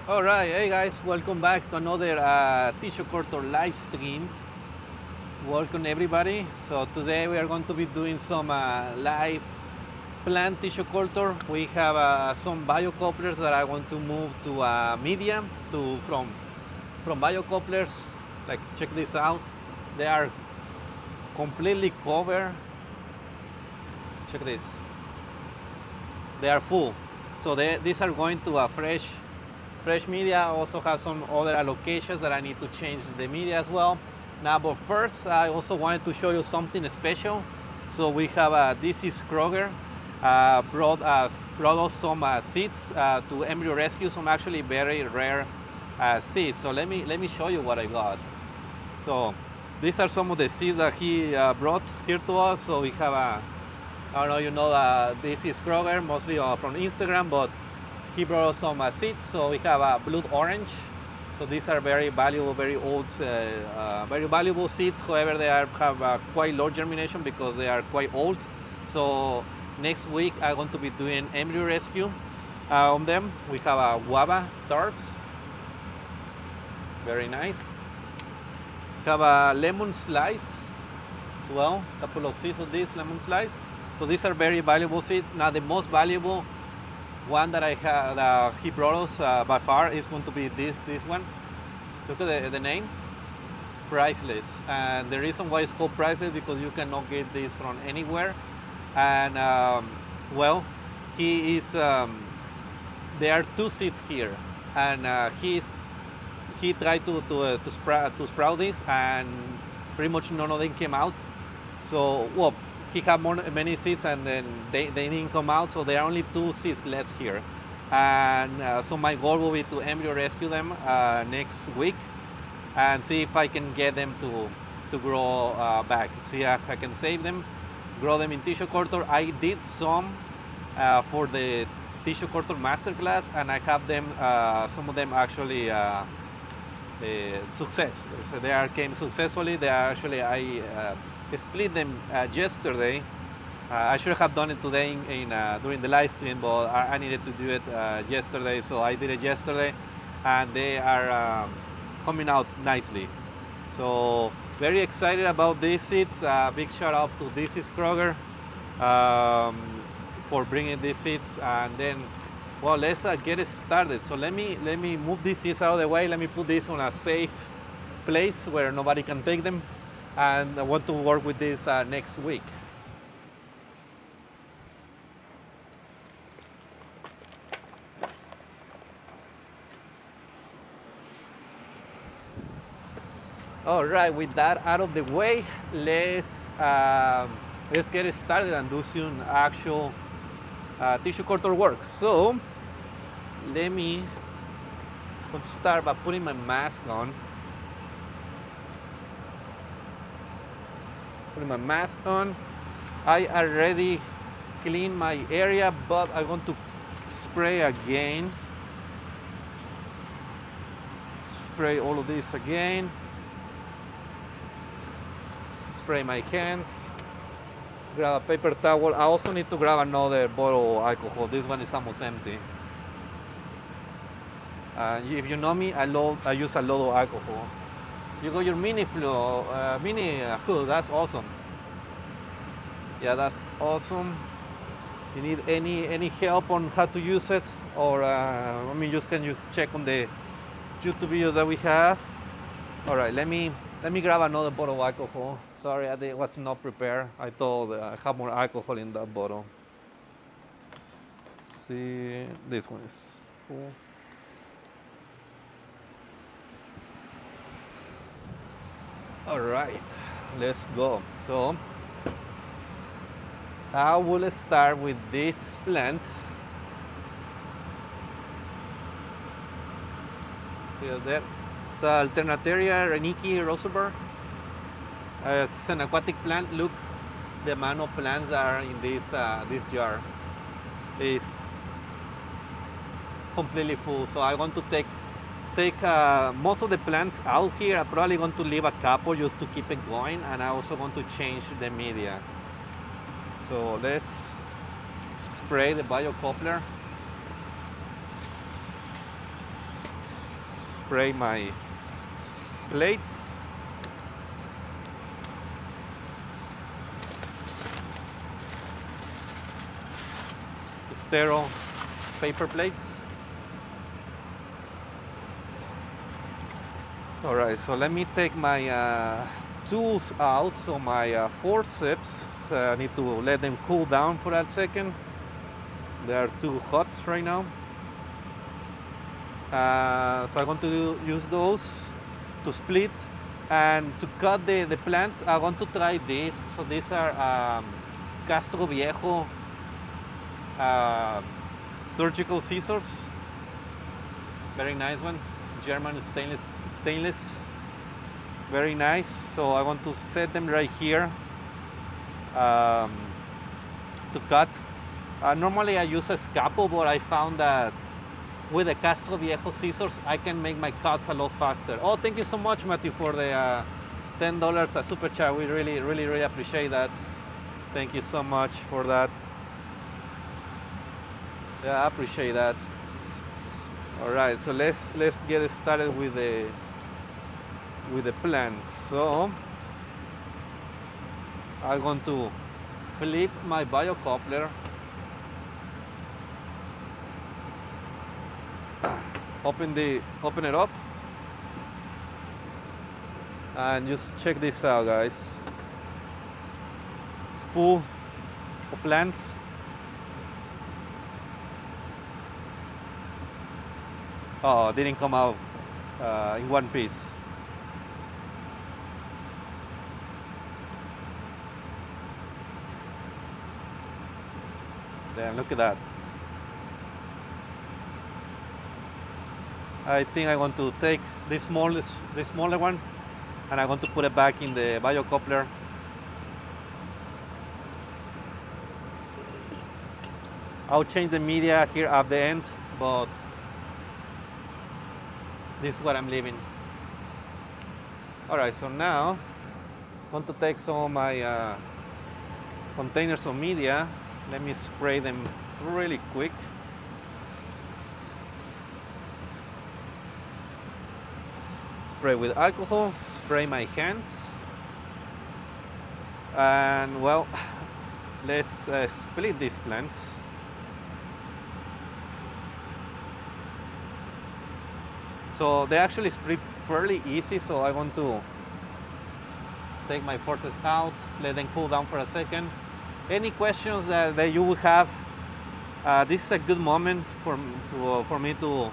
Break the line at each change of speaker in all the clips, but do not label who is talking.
All right, hey guys, welcome back to another tissue culture live stream. Welcome everybody. So today we are going to be doing some live plant tissue culture. We have some biocouplers that I want to move to media to from biocouplers. Like check this out. They are completely covered. Check this. They are full. So these are going to a fresh media. Also has some other allocations that I need to change the media as well. Now, but first, I also wanted to show you something special. So we have this is Kroger brought us some seeds to embryo rescue, some actually very rare seeds. So let me show you what I got. So these are some of the seeds that he brought here to us. So we have I don't know, this is Kroger, mostly from Instagram, but he brought us some seeds. So we have blood orange. So these are very valuable, very old, very valuable seeds. However, they have quite low germination because they are quite old. So next week I'm going to be doing embryo rescue on them. We have guava tarts, very nice. We have a lemon slice as well. A couple of seeds of this lemon slice. So these are very valuable seeds. Now the most valuable one that I had, he brought us by far is going to be this one. Look at the name, priceless. And the reason why it's called priceless because you cannot get this from anywhere. And well, he is. There are two seeds here, and he tried to sprout this, and pretty much none of them came out. So well, he had many seeds and then they didn't come out, so there are only two seeds left here. And so my goal will be to embryo rescue them next week and see if I can get them to grow back. See if I can save them, grow them in tissue culture. I did some for the tissue culture masterclass, and I have them, some of them actually success. So came successfully. They are actually, I split them yesterday. I should have done it today during the live stream, but I needed to do it yesterday, so I did it yesterday, and they are coming out nicely. So very excited about these seeds. Big shout out to This is Kroger for bringing these seeds, and then well, let's get it started. So let me move these seeds out of the way. Let me put this on a safe place where nobody can take them. And I want to work with this next week. All right, with that out of the way, let's get it started and do some actual tissue culture work. So let me start by putting my mask on. Putting my mask on. I already cleaned my area, but I'm going to spray again. Spray all of this again. Spray my hands. Grab a paper towel. I also need to grab another bottle of alcohol. This one is almost empty. If you know me, I use a lot of alcohol. You got your mini hood. That's awesome. Yeah, that's awesome. You need any help on how to use it, or just can you check on the YouTube videos that we have. All right, let me grab another bottle of alcohol. Sorry, I was not prepared. I thought I have more alcohol in that bottle. Let's see, this one is full. All right, let's go. So I will start with this plant. See there? It's Alternateria reniki roseburg. It's an aquatic plant. Look, the amount of plants that are in this jar is completely full. So I want to take most of the plants out here. I'm probably going to leave a couple just to keep it going, and I also want to change the media. So let's spray the biocoupler. spray my plates. Sterile paper plates. All right, so let me take my tools out. So my forceps, I need to let them cool down for a second. They are too hot right now. So I'm going to use those to split and to cut the plants. I want to try this. So these are Castro Viejo surgical scissors. Very nice ones. German stainless. Very nice. So I want to set them right here to cut. Normally I use a scalpel, but I found that with the Castro Viejo scissors, I can make my cuts a lot faster. Oh, thank you so much, Matthew, for the $10 super chat. We really appreciate that. Thank you so much for that. Yeah, I appreciate that. All right, so let's get started with the plants. So I'm going to flip my biocoupler. Open it up and just check this out, guys. It's full of plants. Oh, it didn't come out in one piece. Damn, look at that. I think I want to take this smaller one, and I want to put it back in the biocoupler. I'll change the media here at the end, but this is what I'm leaving. All right, so now I want to take some of my containers of media. Let me spray them really quick. Spray with alcohol, spray my hands, and well, let's split these plants. So they actually split fairly easy, so I want to take my forces out, let them cool down for a second. Any questions that you will have, this is a good moment for me to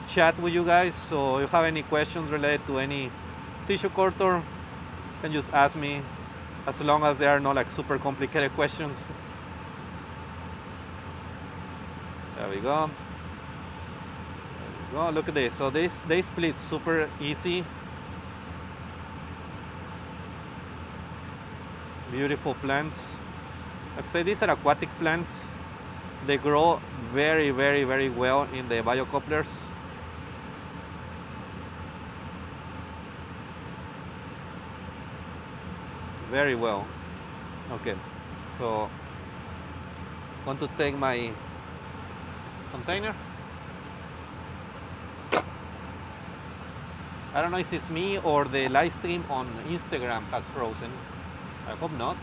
chat with you guys. So if you have any questions related to any tissue culture, you can just ask me, as long as they are not like super complicated questions. There we go. Oh, look at this. So they split super easy. Beautiful plants. Like I say, these are aquatic plants. They grow very well in the biocouplers. Very well. Okay, so I want to take my container. I don't know if it's me or the live stream on Instagram has frozen. I hope not.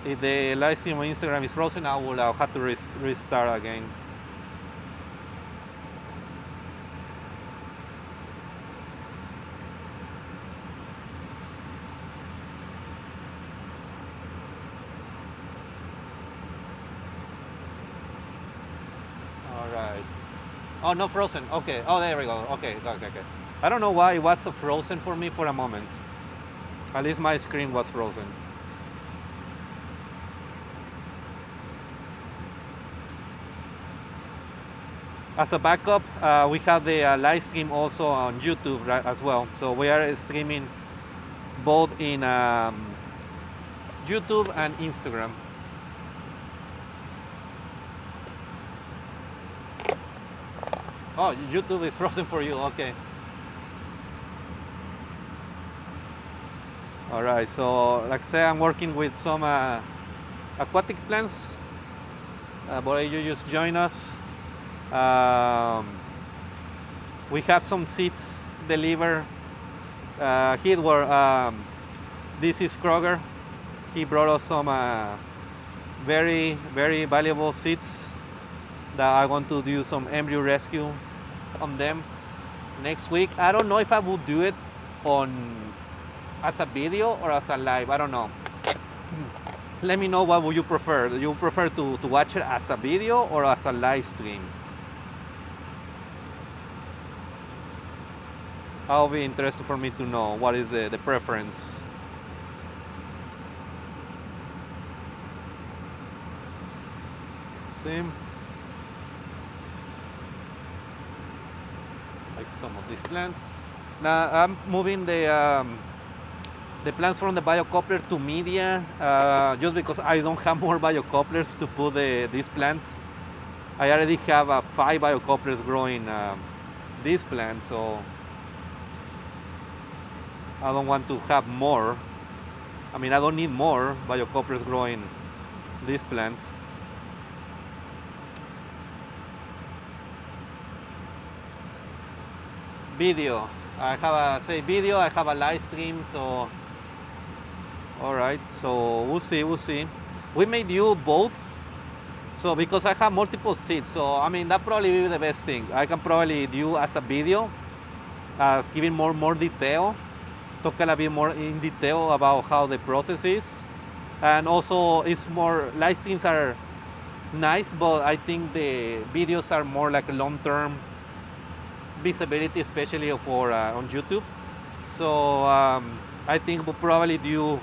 If the live stream on Instagram is frozen, I'll have to restart again. Oh, no frozen. Okay. Oh, there we go. Okay. I don't know why it was so frozen for me for a moment. At least my screen was frozen. As a backup, we have the live stream also on YouTube as well. So we are streaming both in YouTube and Instagram. Oh, YouTube is frozen for you. Okay. All right. So, like I say, I'm working with some aquatic plants. But you just join us. Um, we have some seeds delivered here were this is Kroger. He brought us some very valuable seeds that I want to do some embryo rescue on them next week. I don't know if I will do it on as a video or as a live. I don't know. Let me know what would you prefer. Do you prefer to watch it as a video or as a live stream? That'll be interesting for me to know what is the preference. See? Like some of these plants. Now I'm moving the plants from the biocoupler to media just because I don't have more biocouplers to put these plants. I already have 5 biocouplers growing these plants, so I don't want to have more. I mean, I don't need more biocouplers growing this plant. Video. I have video, I have a live stream, so alright, so we'll see. We may do both. So because I have multiple seeds, so I mean that probably be the best thing. I can probably do as a video, as giving more detail, talk a bit more in detail about how the process is. And also it's more, live streams are nice, but I think the videos are more like a long-term visibility, especially for on YouTube. So I think we'll probably do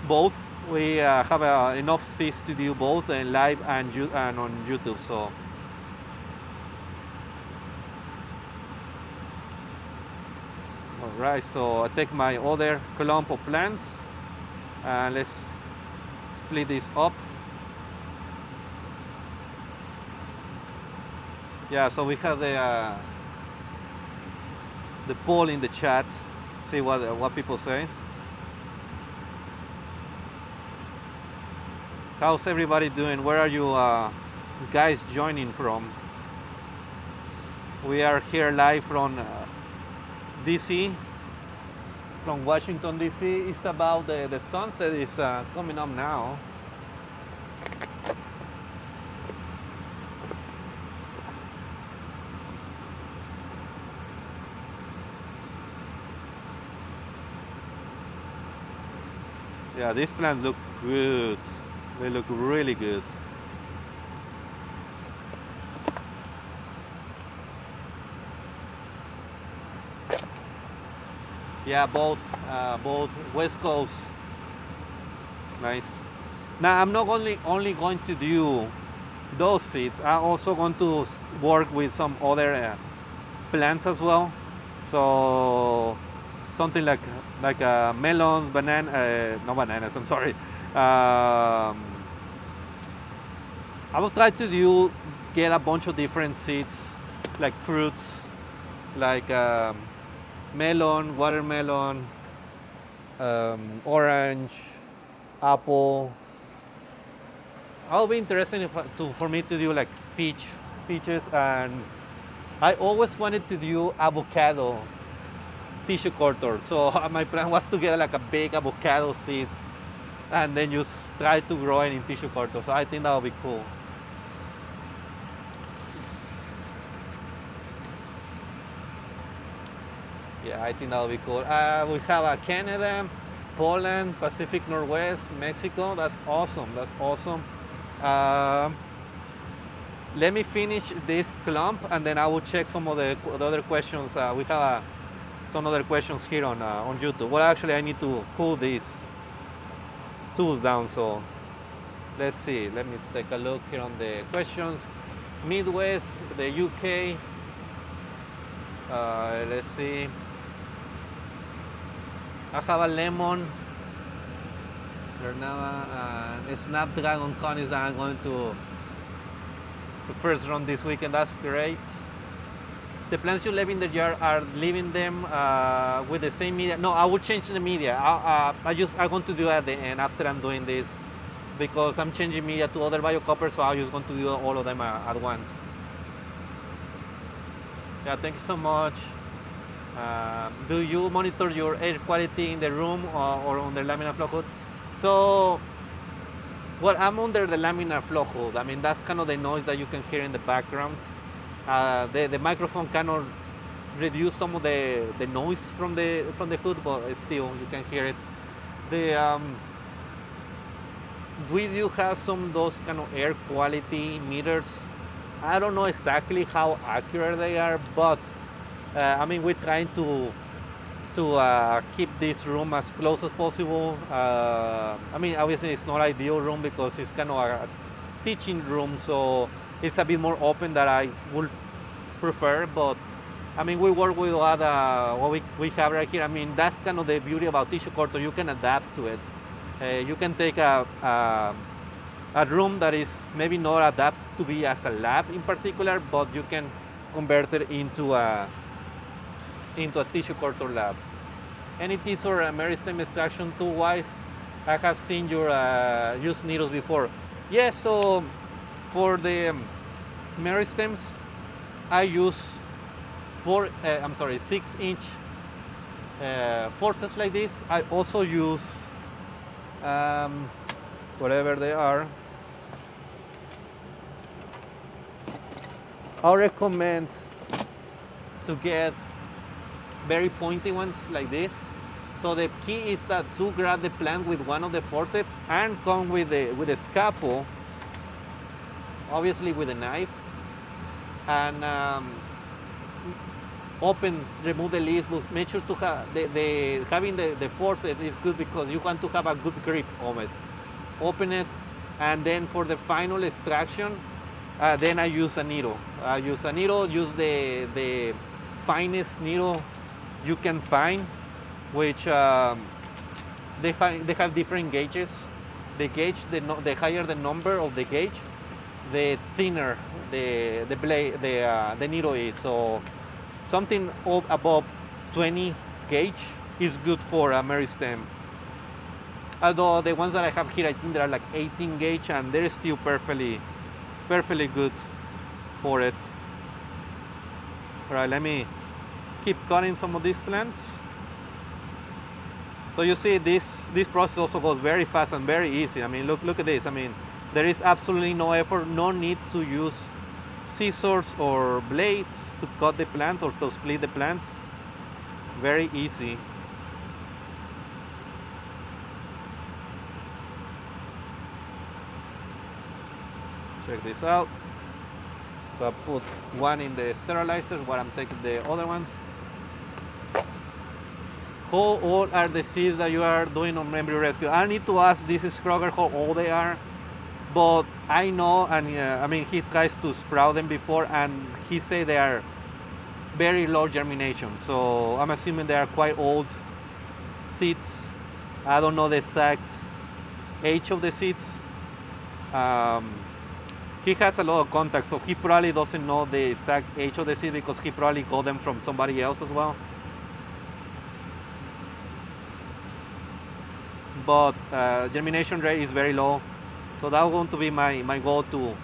both. We have enough seeds to do both in live and on YouTube. So all right, so I take my other clump of plants and let's split this up. Yeah, so we have the poll in the chat. See what people say. How's everybody doing? Where are you guys joining from? We are here live from DC, from Washington DC. It's about the sunset is coming up now. Yeah, these plants look good. They look really good. Yeah, both West Coast. Nice. Now I'm not only going to do those seeds. I'm also going to work with some other plants as well. So something like melons, no bananas. I'm sorry. I will try to get a bunch of different seeds, like fruits, like melon, watermelon, orange, apple. I'll be interested for me to do like peaches, and I always wanted to do avocado tissue culture. So my plan was to get like a big avocado seed and then just try to grow it in tissue culture. So I think that would be cool. Yeah, I think that would be cool. We have Canada, Poland, Pacific Northwest, Mexico. That's awesome. That's awesome. Let me finish this clump and then I will check some of the other questions. We have some other questions here on YouTube. Well, actually, I need to cool these tools down. So let's see. Let me take a look here on the questions. Midwest, the UK. Let's see. I have a lemon. A Snapdragon cones that I'm going to first run this weekend. That's great. The plants you leave in the jar, are leaving them with the same media? No, I will change the media. I want to do at the end after I'm doing this, because I'm changing media to other biocoppers, so I'm just going to do all of them at once. Yeah, thank you so much. Do you monitor your air quality in the room or on the laminar flow hood? So, well, I'm under the laminar flow hood. I mean, that's kind of the noise that you can hear in the background. The microphone kind of reduce some of the noise from the hood, but still you can hear it. The we do have some those kind of air quality meters. I don't know exactly how accurate they are, but I mean we're trying to keep this room as close as possible. I mean obviously it's not ideal room because it's kind of a teaching room, so it's a bit more open that I would prefer, but I mean we work with what we have right here. I mean that's kind of the beauty about tissue culture. You can adapt to it. You can take a room that is maybe not adapted to be as a lab in particular, but you can convert it into a tissue culture lab. Any tips or meristem extraction tool wise? I have seen you use needles before. Yes, so for the meristems, I use 6-inch forceps like this. I also use whatever they are. I recommend to get very pointy ones like this. So the key is that to grab the plant with one of the forceps and come with the scalpel, obviously with a knife, and remove the leaves, but make sure to have having the forceps is good because you want to have a good grip on it. Open it, and then for the final extraction, then I use a needle. Use the finest needle you can find, which they have different gauges. The gauge, the higher the number of the gauge, the thinner the needle is. So something above 20 gauge is good for a meristem. Although the ones that I have here, I think they are like 18 gauge, and they're still perfectly good for it. All right, let me keep cutting some of these plants. So you see this process also goes very fast and very easy. I mean, look at this. I mean, there is absolutely no effort, no need to use scissors or blades to cut the plants or to split the plants. Very easy. Check this out. So I put one in the sterilizer while I'm taking the other ones. How old are the seeds that you are doing on embryo rescue? I need to ask this Scrogger how old they are, but I know, and I mean he tries to sprout them before, and he say they are very low germination. So I'm assuming they are quite old seeds. I don't know the exact age of the seeds. He has a lot of contacts, so he probably doesn't know the exact age of the seed because he probably got them from somebody else as well. But germination rate is very low, so that's going to be my goal to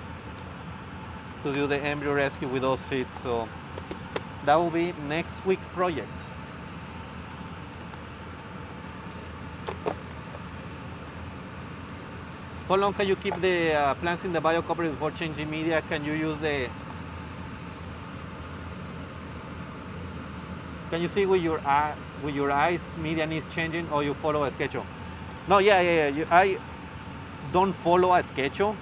do the embryo rescue with those seeds. So that will be next week project. How long can you keep the plants in the biocover before changing media? Can you use the? Can you see with your eyes media needs changing, or you follow a schedule? No, yeah. I don't follow a schedule.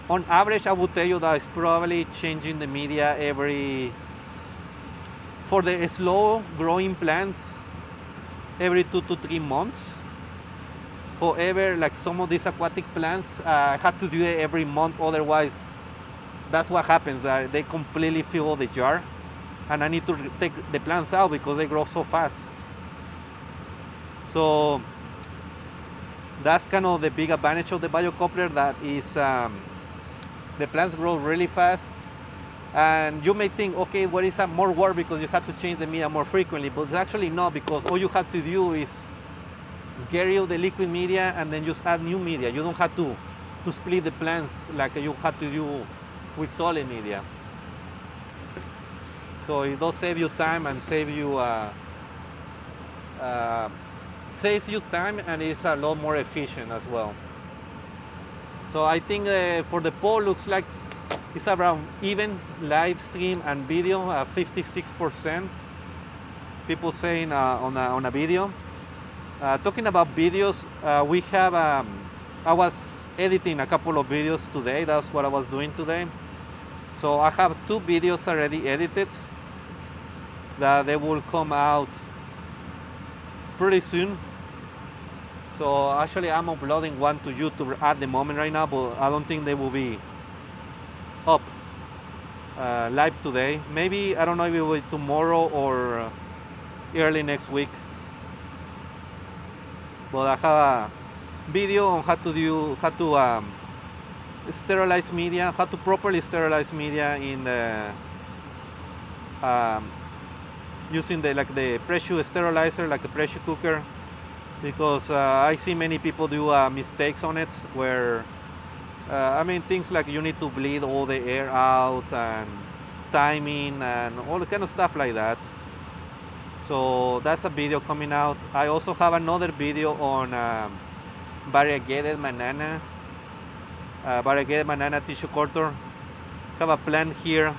On average, I would tell you that it's probably changing the media for the slow growing plants, every 2 to 3 months. However, like some of these aquatic plants, I have to do it every month. Otherwise, that's what happens. They completely fill the jar, and I need to take the plants out because they grow so fast. So that's kind of the big advantage of the biocoupler. That is, the plants grow really fast. And you may think, okay, what is more work because you have to change the media more frequently, but it's actually not, because all you have to do is get rid of the liquid media and then just add new media. You don't have to split the plants like you have to do with solid media. So it does save you time and saves you time, and it's a lot more efficient as well. So I think for the poll looks like it's around even live stream and video, 56% people saying on a video. Talking about videos, we have, I was editing a couple of videos today. That's what I was doing today. So I have 2 videos already edited that they will come out pretty soon. So actually I'm uploading one to YouTube at the moment right now, but I don't think they will be up live today. Maybe, I don't know if it will be tomorrow or early next week. But I have a video on how to sterilize media, how to properly sterilize media in the using the pressure sterilizer, like a pressure cooker, because I see many people do mistakes on it, where I mean, things like you need to bleed all the air out, and timing and all the kind of stuff like that. So that's a video coming out. I also have another video on variegated banana tissue culture. Have a plant here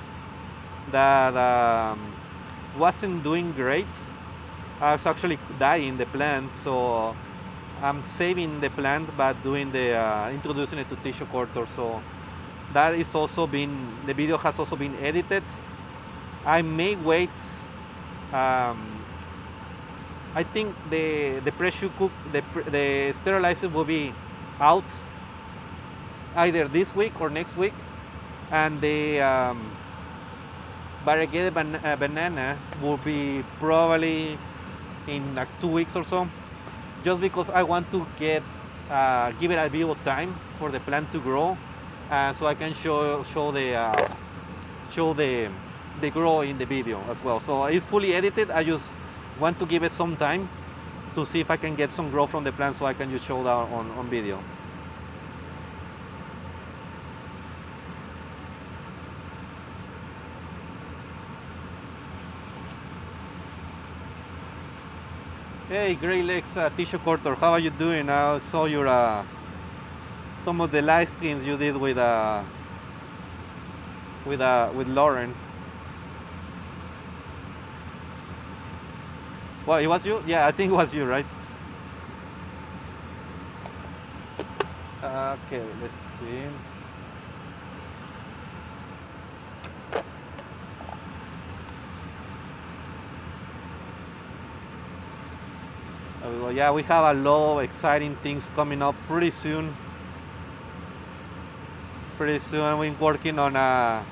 that wasn't doing great. I was actually dying the plant, so I'm saving the plant but doing the introducing it to tissue culture. So that is also the video has also been edited. I may wait. I think the pressure cook, the sterilizer will be out either this week or next week, and the variegated banana will be probably in like 2 weeks or so, just because I want to give it a bit of time for the plant to grow, so I can show the grow in the video as well. So it's fully edited. I just want to give it some time to see if I can get some growth from the plant, so I can just show that on video. Hey, Great Lakes tissue culture, how are you doing? I saw your some of the live streams you did with Lauren. Well, it was you? Yeah, I think it was you, right? Okay, let's see. Yeah, we have a lot of exciting things coming up pretty soon. We're working on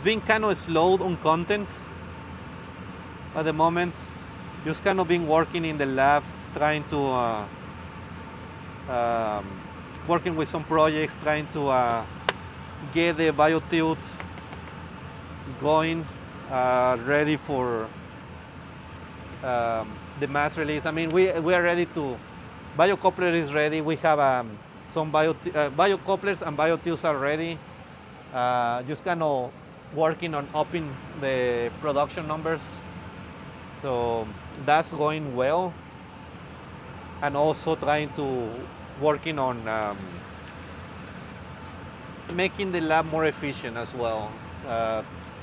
being kind of slowed on content at the moment. Just kind of been working in the lab, trying to working with some projects, trying to get the BioTilt going, ready for the mass release. I mean, we are ready to. BioCoupler is ready. We have some BioCouplers and BioTilts are ready. Just kind of working on upping the production numbers. So that's going well. And also trying to working on making the lab more efficient as well.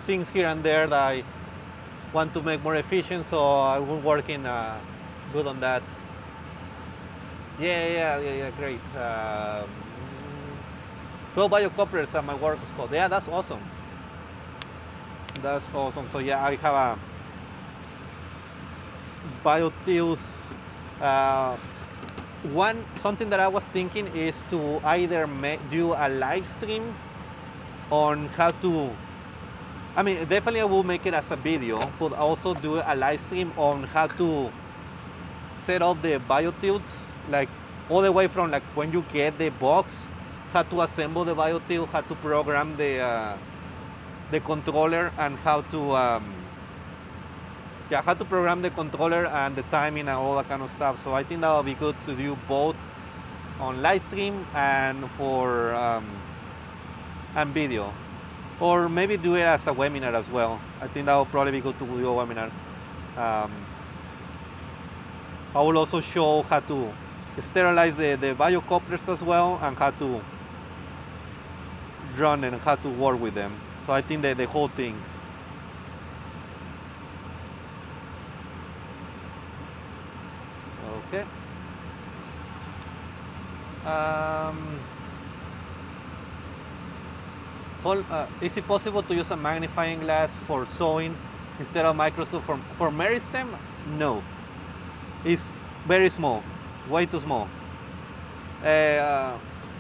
Things here and there that I want to make more efficient, so I will working good on that. Yeah, great. 12 BioCouplers at my work spot. Yeah, that's awesome. That's awesome. So yeah, I have a BioTills. Something that I was thinking is to either do a live stream on how to. I mean, definitely I will make it as a video, but also do a live stream on how to set up the BioTilt, like all the way from like when you get the box, how to assemble the BioTilt, how to program the controller, and how to program the controller and the timing and all that kind of stuff. So I think that would be good to do both on live stream and for and video. or maybe do it as a webinar as well. I think that will probably be good to do a webinar. Um, I will also show how to sterilize the biocouplers as well, and how to run and how to work with them. So I think that the whole thing. Okay. Is it possible to use a magnifying glass for sewing instead of microscope for meristem? No. It's very small, way too small.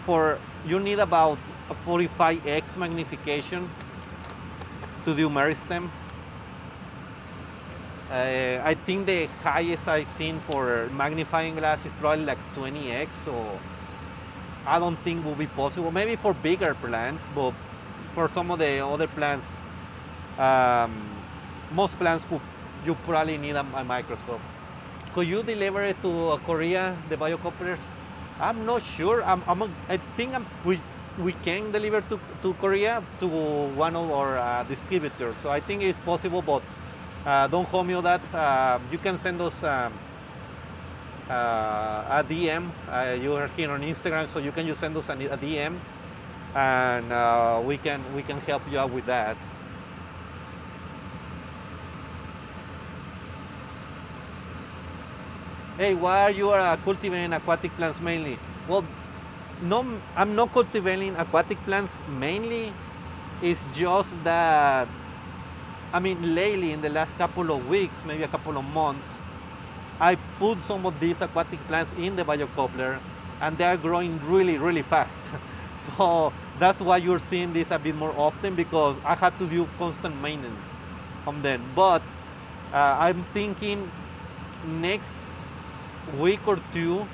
For you need about a 45x magnification to do meristem. I think the highest I've seen for magnifying glass is probably like 20x, so I don't think will be possible. Maybe for bigger plants, but for some of the other plants, most plants you probably need a microscope. Could you deliver it to Korea, the biocouplers? I'm not sure. I think we can deliver to Korea to one of our distributors. So I think it's possible, but don't hold me on that. You can send us a DM. You are here on Instagram, so you can just send us a DM, and we can help you out with that. Hey, why are you cultivating aquatic plants mainly? Well, no, I'm not cultivating aquatic plants mainly. It's just that, I mean, lately in the last couple of weeks, maybe a couple of months, I put some of these aquatic plants in the biocoupler, and they are growing really, really fast. So that's why you're seeing this a bit more often, because I had to do constant maintenance on them. But I'm thinking next week or two,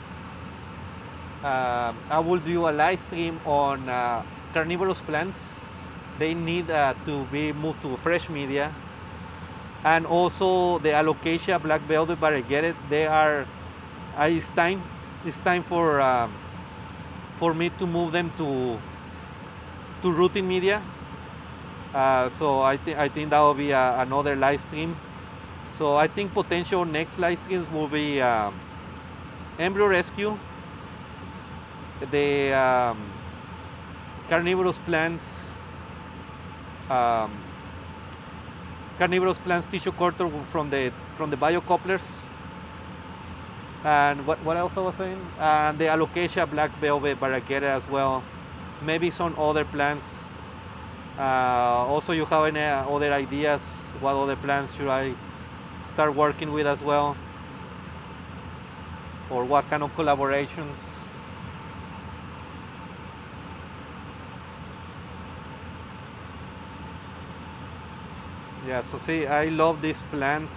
I will do a live stream on carnivorous plants. They need to be moved to fresh media, and also the alocasia, black velvet, variegated. They are. It's time for me to move them to routine media. So I think that will be another live stream. So I think potential next live streams will be embryo rescue, the carnivorous plants, tissue culture from the biocouplers, and what else I was saying? And the alocasia, black velvet, variegated as well. Maybe some other plants. Also, you have any other ideas? What other plants should I start working with as well? Or what kind of collaborations? Yeah, so see, I love this plant.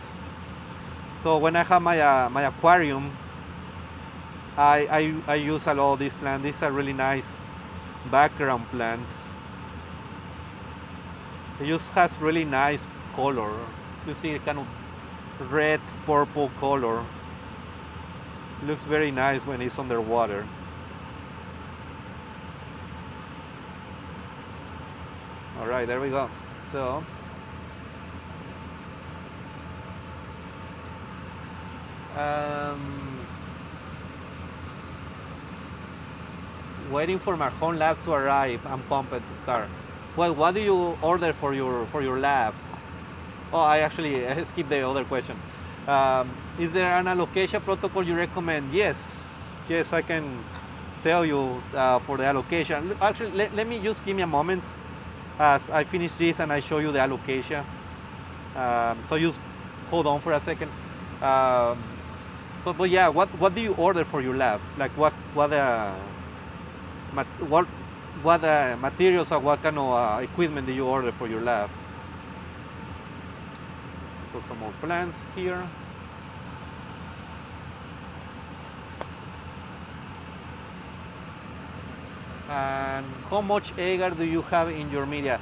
So when I have my aquarium, I use a lot of this plant. This is a really nice background plant. It just has really nice color. You see, kind of red purple color. It looks very nice when it's underwater. All right, there we go. So waiting for my home lab to arrive. I'm pumped to start. Well, what do you order for your lab? Oh, I skipped the other question. Is there an alocasia protocol you recommend? Yes, I can tell you for the alocasia. Actually, let me just give me a moment as I finish this and I show you the alocasia. So just hold on for a second. But yeah, what do you order for your lab? Like what materials or what kind of equipment do you order for your lab? Put some more plants here. And how much agar do you have in your media?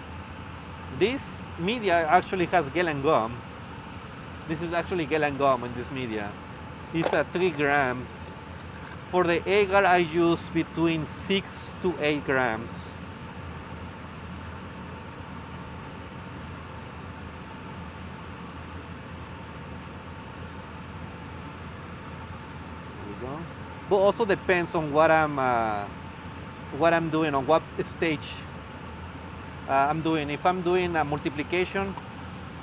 This media actually has gel and gum. This is actually gel and gum in this media. It's 3 grams. For the agar, I use between 6 to 8 grams. go. But also depends on what I'm doing, on what stage I'm doing. If I'm doing a multiplication,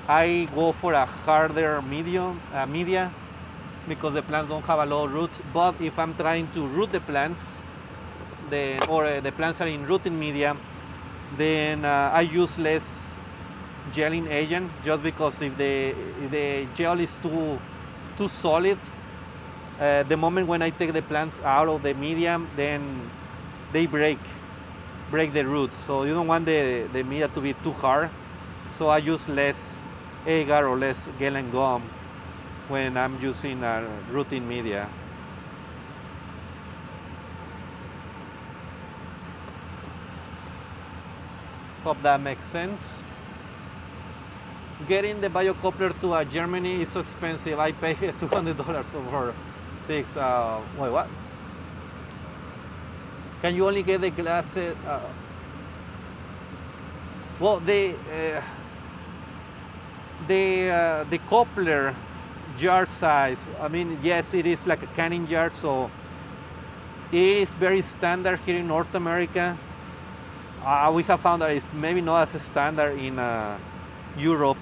I go for a harder media because the plants don't have a lot of roots. But if I'm trying to root the plants, the plants are in rooting media, then I use less gelling agent, just because if the gel is too solid, the moment when I take the plants out of the medium, then they break the roots. So you don't want the media to be too hard. So I use less agar or less gel and gum when I'm using a rooting media. Hope that makes sense. Getting the biocoupler to Germany is so expensive. I pay $200 for 6. Wait, what? Can you only get the glasses? Well, the coupler jar size, I mean, yes, it is like a canning jar, so it is very standard here in North America. We have found that it's maybe not as standard in Europe,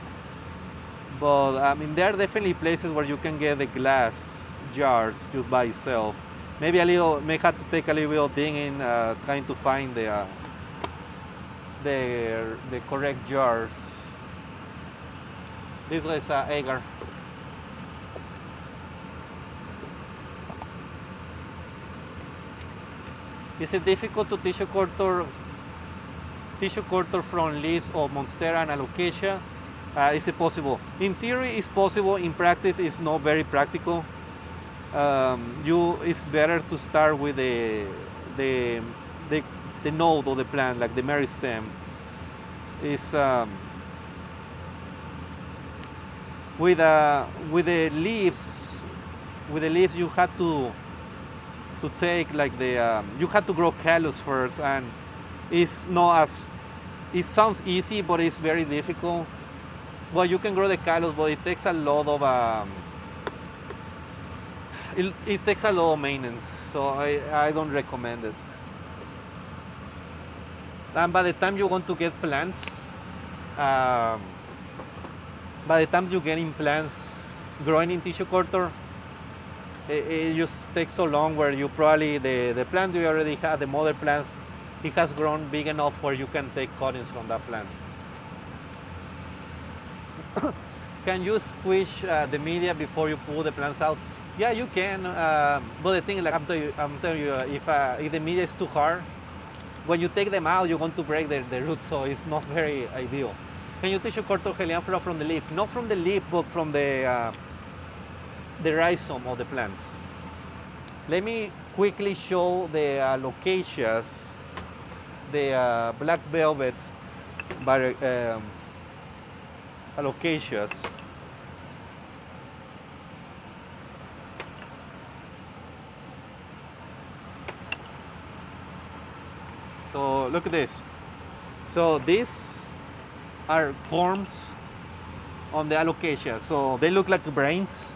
but I mean, there are definitely places where you can get the glass jars just by itself. Maybe may have to take a little bit of digging, trying to find the correct jars. This is agar. Is it difficult to tissue culture from leaves of Monstera and Alocasia? Is it possible? In theory, it's possible. In practice, it's not very practical. It's better to start with the node of the plant, like the meristem. Is with the leaves. With the leaves, you have to take like you have to grow callus first, and it's not as, it sounds easy, but it's very difficult. Well, you can grow the callus, but it takes a lot of it takes a lot of maintenance, so I don't recommend it. And by the time you want to get plants, by the time you get in plants growing in tissue culture, it just takes so long, where you probably, the plant you already have, the mother plants, it has grown big enough where you can take cuttings from that plant. Can you squish the media before you pull the plants out? Yeah, you can, but the thing is, like I'm telling you, if the media is too hard, when you take them out, you're going to break the roots, so it's not very ideal. Can you tissue culture Helianthera from the leaf? Not from the leaf, but from the rhizome of the plant. Let me quickly show the alocasias, the black velvet alocasias. So look at this. So these are corms on the alocasia. So they look like brains.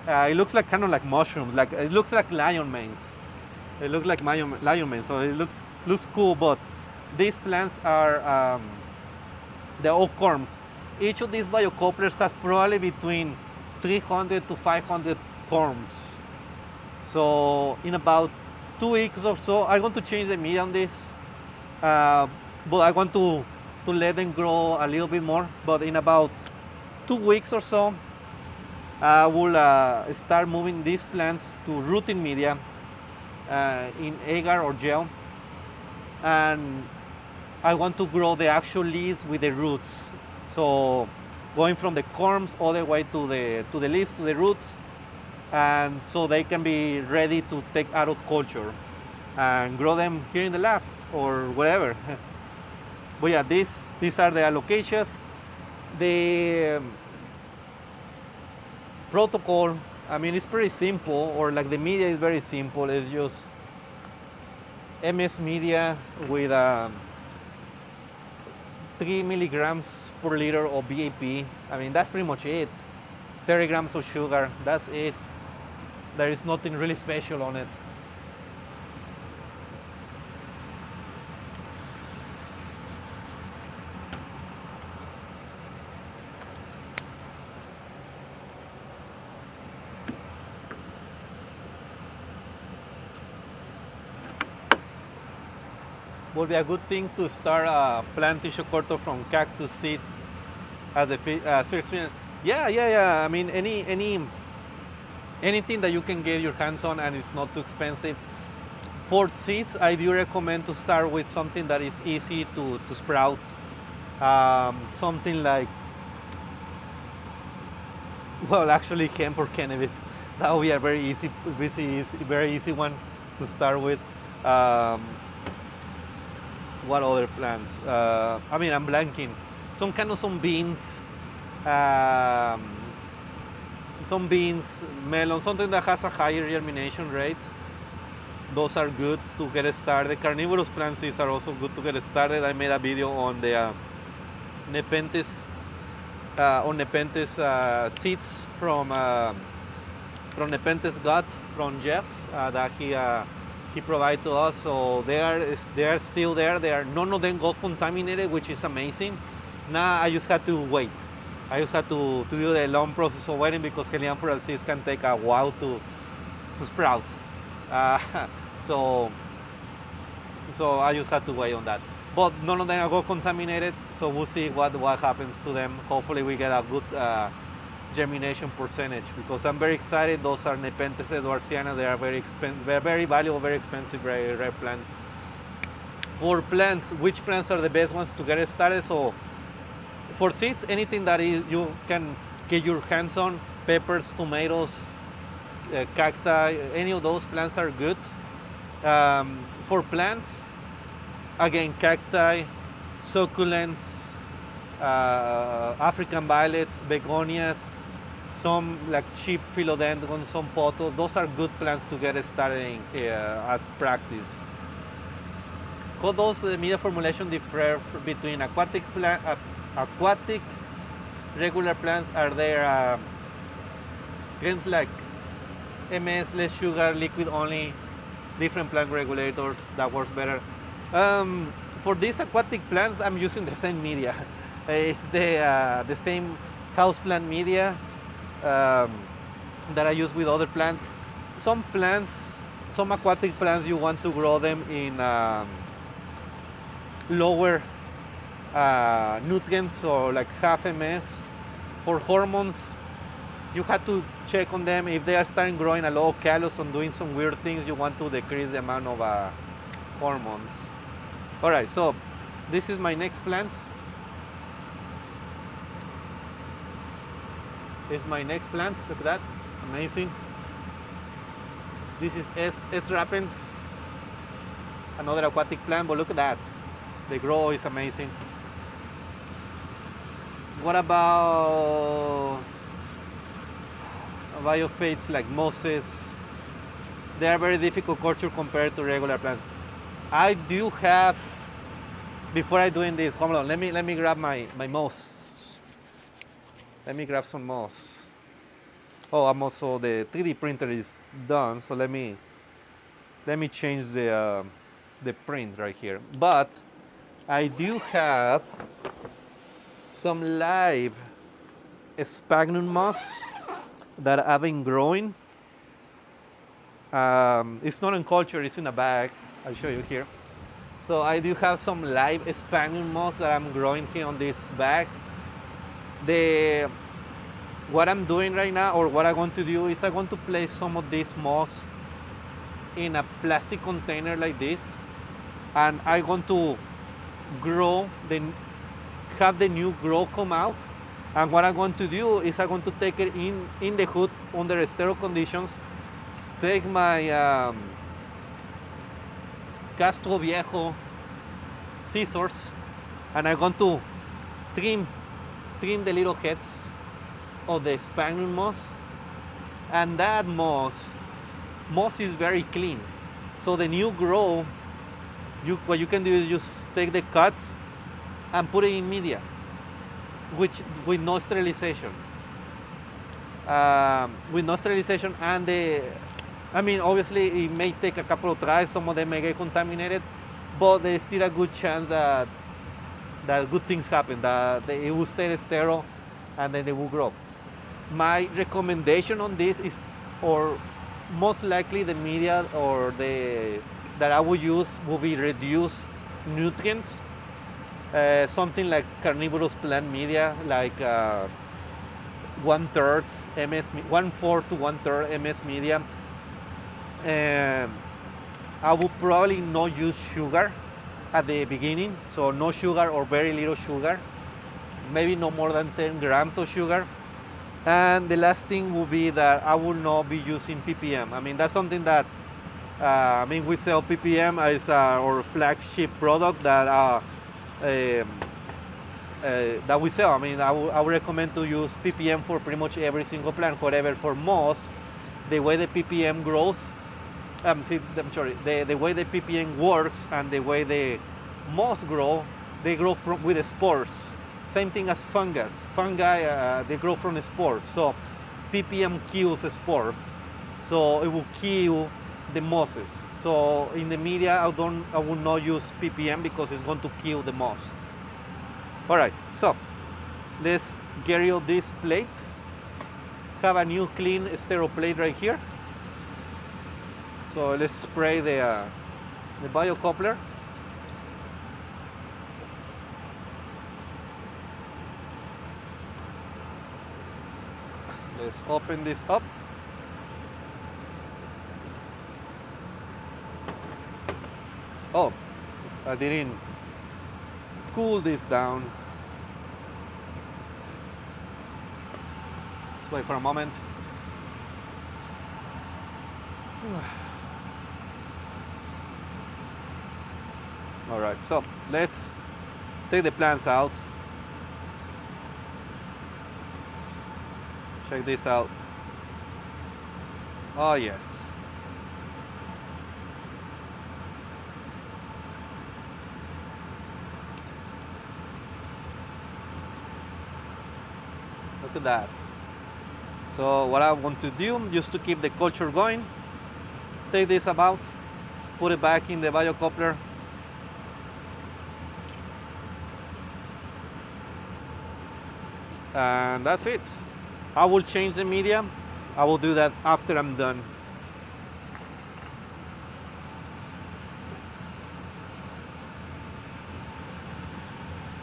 It looks like kind of like mushrooms. Like it looks like lion manes. It looks like lion manes. So it looks cool. But these plants are they're all corms. Each of these biocouplers has probably between 300 to 500 corms. So in about 2 weeks or so, I'm going to change the media on this. But I want to let them grow a little bit more. But in about 2 weeks or so, I will start moving these plants to rooting media in agar or gel, and I want to grow the actual leaves with the roots. So going from the corms all the way to the leaves, to the roots, and so they can be ready to take out of culture and grow them here in the lab or wherever. But yeah, these are the alocasias. The protocol, I mean, it's pretty simple, or like the media is very simple. It's just MS media with 3 milligrams per liter of BAP. I mean, that's pretty much it. 30 grams of sugar, that's it. There is nothing really special on it. Would be a good thing to start plant tissue culture from cactus seeds as the sphere experiment. Yeah. I mean, anything that you can get your hands on and it's not too expensive. For seeds, I do recommend to start with something that is easy to sprout. Something like, well, actually hemp or cannabis. That would be a very easy one to start with. What other plants? I mean, I'm blanking. Some beans, melon, something that has a higher germination rate. Those are good to get started. Carnivorous plants are also good to get started. I made a video on the Nepenthes seeds from Nepenthes gut from Jeff that he provided to us. So they are still there. None of them got contaminated, which is amazing. Now I just had to wait. I just had to do the long process of waiting because Helianthus seeds can take a while to sprout. So I just had to wait on that. But none of them got contaminated, so we'll see what happens to them. Hopefully we get a good germination percentage because I'm very excited. Those are Nepenthes edwardsiana. They are very expensive, very valuable, very expensive rare plants. For plants, which plants are the best ones to get started? So for seeds, anything that you can get your hands on, peppers, tomatoes, cacti, any of those plants are good. For plants, again, cacti, succulents, African violets, begonias, some like cheap philodendrons, some pothos. Those are good plants to get started as practice. How does the media formulation differ between aquatic regular plants? Are there trends like MS, less sugar, liquid only, different plant regulators that works better? For these aquatic plants, I'm using the same media. It's the same houseplant media that I use with other plants. Some aquatic plants, you want to grow them in lower nutrients, or like half MS. For hormones, you have to check on them. If they are starting growing a lot of callus and doing some weird things, you want to decrease the amount of hormones. All right, so this is my next plant. This is my next plant. Look at that, amazing. This is S. rapens, another aquatic plant, but look at that. The grow is amazing. What about biophates like mosses? They are very difficult culture compared to regular plants. I do have, before I doing this, hold on, let me grab my moss. Let me grab some moss. Oh, I'm also, the 3D printer is done, so let me change the print right here. But I do have some live sphagnum moss that I've been growing. It's not in culture, it's in a bag. I'll show you here. So I do have some live sphagnum moss that I'm growing here on this bag. What I'm doing right now, or what I'm going to do, is I'm going to place some of this moss in a plastic container like this, and I'm going to have the new growth come out. And what I'm going to do is I'm going to take it in the hood under sterile conditions, take my Castro Viejo scissors, and I'm going to trim the little heads of the sphagnum moss. And that moss is very clean. So the new growth, what you can do is just take the cuts and put it in media, with no sterilization. And I mean, obviously, it may take a couple of tries. Some of them may get contaminated, but there's still a good chance that good things happen. That it will stay sterile, and then they will grow. My recommendation on this is, or most likely the media or that I would use will be reduced nutrients. Something like carnivorous plant media, like 1/3 ms, 1/4 to 1/3 ms media. I would probably not use sugar at the beginning, so no sugar or very little sugar, maybe no more than 10 grams of sugar. And the last thing will be that I will not be using ppm. I mean, that's something that we sell ppm as our flagship product that we sell. I mean, I would recommend to use ppm for pretty much every single plant. However, for moss, the way the ppm grows, the way the ppm works and the way the moss grow, they grow with the spores. Same thing as fungus. Fungi, they grow from the spores. So ppm kills the spores. So it will kill the mosses. So in the media, I will not use ppm because it's going to kill the moss. All right, so let's get rid of this plate. Have a new clean sterile plate right here. So let's spray the biocoupler. Let's open this up. Oh, I didn't cool this down. Let's wait for a moment. All right, so let's take the plants out. Check this out. Oh yes. Look at that. So what I want to do, just to keep the culture going, take this about, put it back in the biocoupler. And that's it. I will change the media. I will do that after I'm done.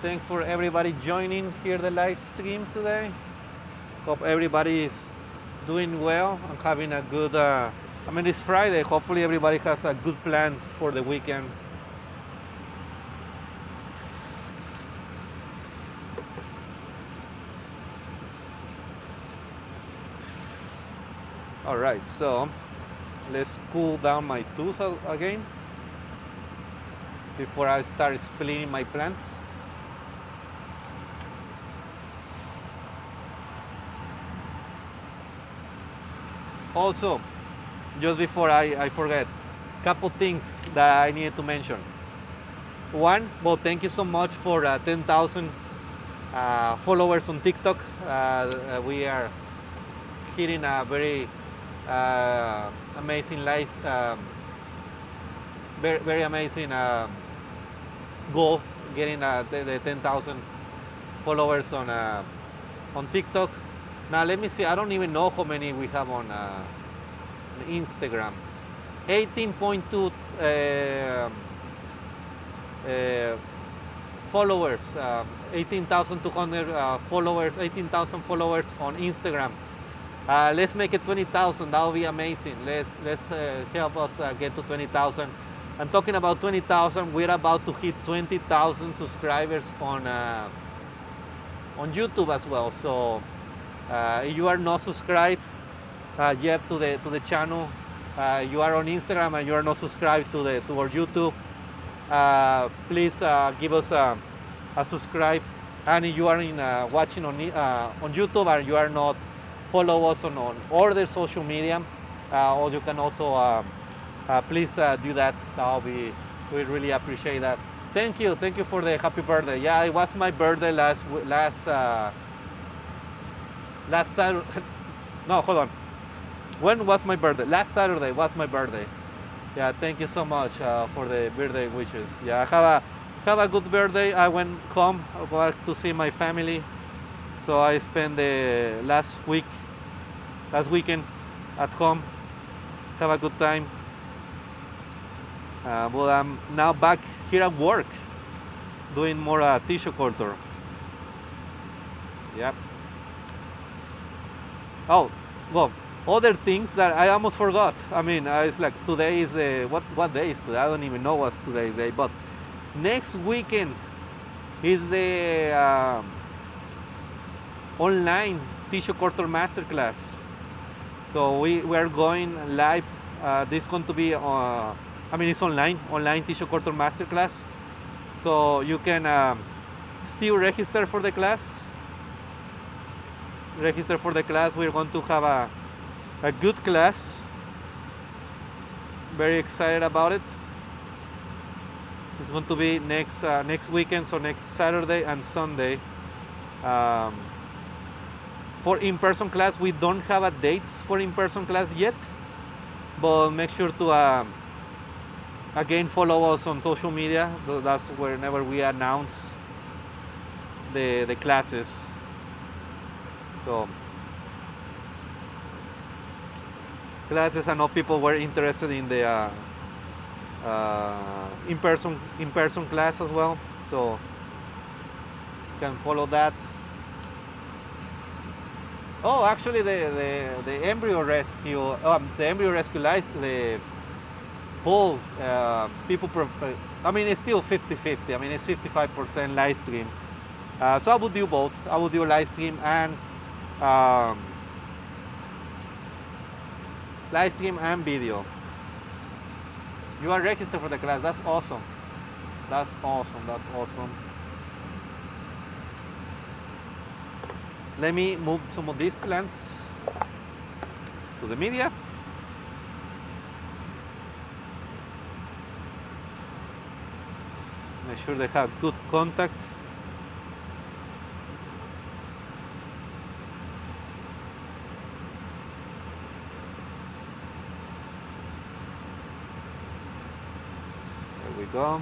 Thanks for everybody joining here the live stream today. Hope everybody is doing well and having a good, it's Friday. Hopefully everybody has good plans for the weekend. All right, so let's cool down my tools again before I start splitting my plants. Also, just before I forget, couple things that I needed to mention. One, well, thank you so much for 10,000 followers on TikTok. We are hitting a very amazing very amazing goal, getting the 10,000 followers on TikTok. Now let me see, I don't even know how many we have on Instagram. 18.2 followers, 18,200 followers, 18,000 followers on Instagram. Let's make it 20,000. That would be amazing. Let's help us get to 20,000. I'm talking about 20,000. We're about to hit 20,000 subscribers on YouTube as well. So if you are not subscribed yet to the channel, you are on Instagram and you are not subscribed to our YouTube, please give us a subscribe. And if you are watching on YouTube and you are not, follow us on other social media, or you can also please do that. We really appreciate that. Thank you for the happy birthday. Yeah, it was my birthday last Saturday. No, hold on. When was my birthday? Last Saturday was my birthday. Yeah, thank you so much for the birthday wishes. Yeah, have a good birthday. I went home back to see my family, so I spent the last weekend at home. Have a good time. But I'm now back here at work, doing more tissue culture. Yep. Oh, well, other things that I almost forgot. I mean, it's like today is what day is today? I don't even know what's today's day. But next weekend is the online tissue culture masterclass. So we are going live. This is going to be, it's online tissue culture masterclass. So you can still register for the class. Register for the class. We're going to have a good class. Very excited about it. It's going to be next weekend, so next Saturday and Sunday. For in-person class, we don't have a dates for in-person class yet, but make sure to again follow us on social media. That's whenever we announce the classes. So classes, I know people were interested in the in-person class as well, so you can follow that. Oh, actually, the embryo rescue, the poll, people. It's still 50-50. It's 55% live stream. So I would do both. I would do live stream and video. You are registered for the class. That's awesome. That's awesome. Let me move some of these plants to the media. Make sure they have good contact. There we go.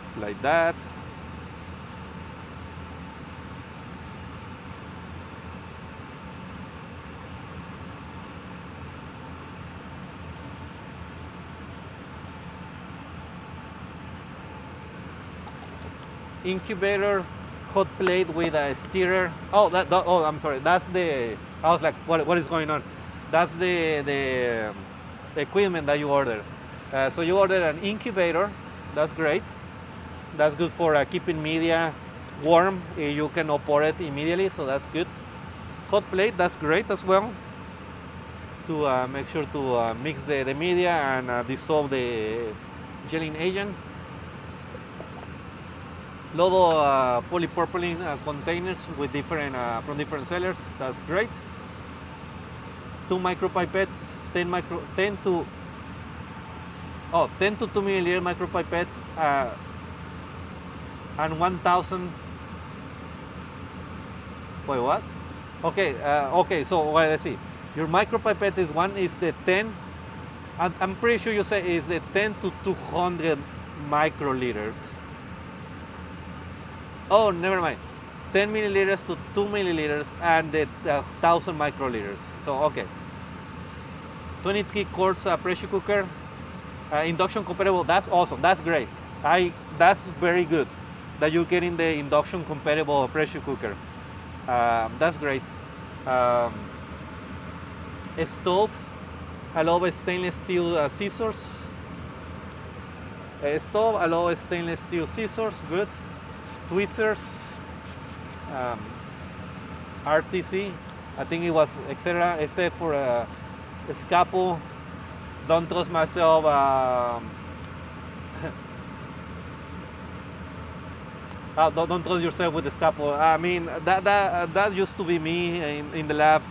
It's like that. Incubator, hot plate with a stirrer. Oh, I'm sorry. That's the. I was like, what is going on? That's the equipment that you ordered. So you ordered an incubator. That's great. That's good for keeping media warm. You can operate immediately, so that's good. Hot plate. That's great as well. To make sure to mix the media and dissolve the gelling agent. Lot of polypropylene containers with different from different sellers. That's great. 2 micropipettes, 10 to 2 milliliter micropipettes, and 1,000. Wait, what? Okay. So let's see. Your micropipettes is the 10. I'm pretty sure you say is the 10 to 200 microliters. Oh, never mind. 10 milliliters to 2 milliliters and the 1,000 microliters. So, okay. 23 quarts pressure cooker, induction compatible. That's awesome. That's great. That's very good that you're getting the induction compatible pressure cooker. That's great. A stove, allow stainless steel scissors. A stove, allow stainless steel scissors. Good. Tweezers, RTC, I think it was etc. Except for a scalpel. Don't trust myself. Don't trust yourself with the scalpel. That used to be me in the lab.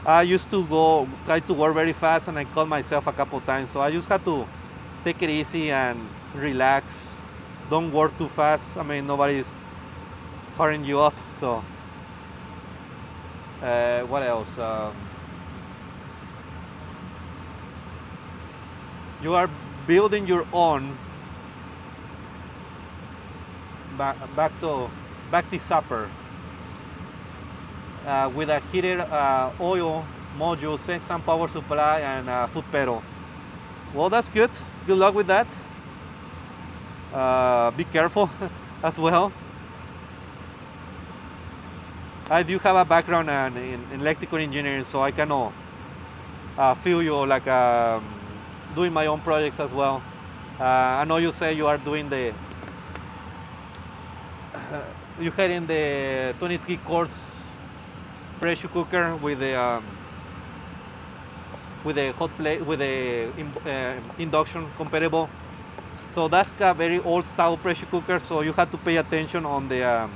I used to try to work very fast, and I cut myself a couple times. So I just had to take it easy and relax. Don't work too fast. Nobody's hurrying you up. So What else? You are building your own back to supper with a heated oil module, send some power supply, and foot pedal. Well, that's good. Good luck with that. Be careful as well. I do have a background in electrical engineering, so I can feel you like doing my own projects as well. I know you say you are doing you had in the 23 quarts pressure cooker with the hot plate with the induction compatible. So that's a very old style pressure cooker. So you have to pay attention on the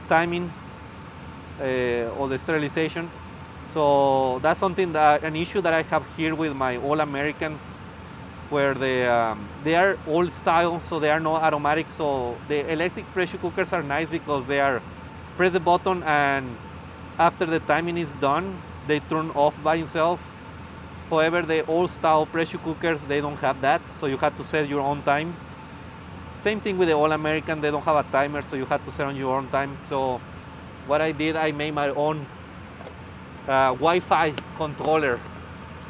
timing or the sterilization. So that's something an issue that I have here with my All Americans, where they are old style, so they are not automatic. So the electric pressure cookers are nice because they are press the button and after the timing is done, they turn off by themselves. However, the old style pressure cookers, they don't have that, so you have to set your own time. Same thing with the All American, they don't have a timer, so you have to set on your own time. So what I did, I made my own Wi-Fi controller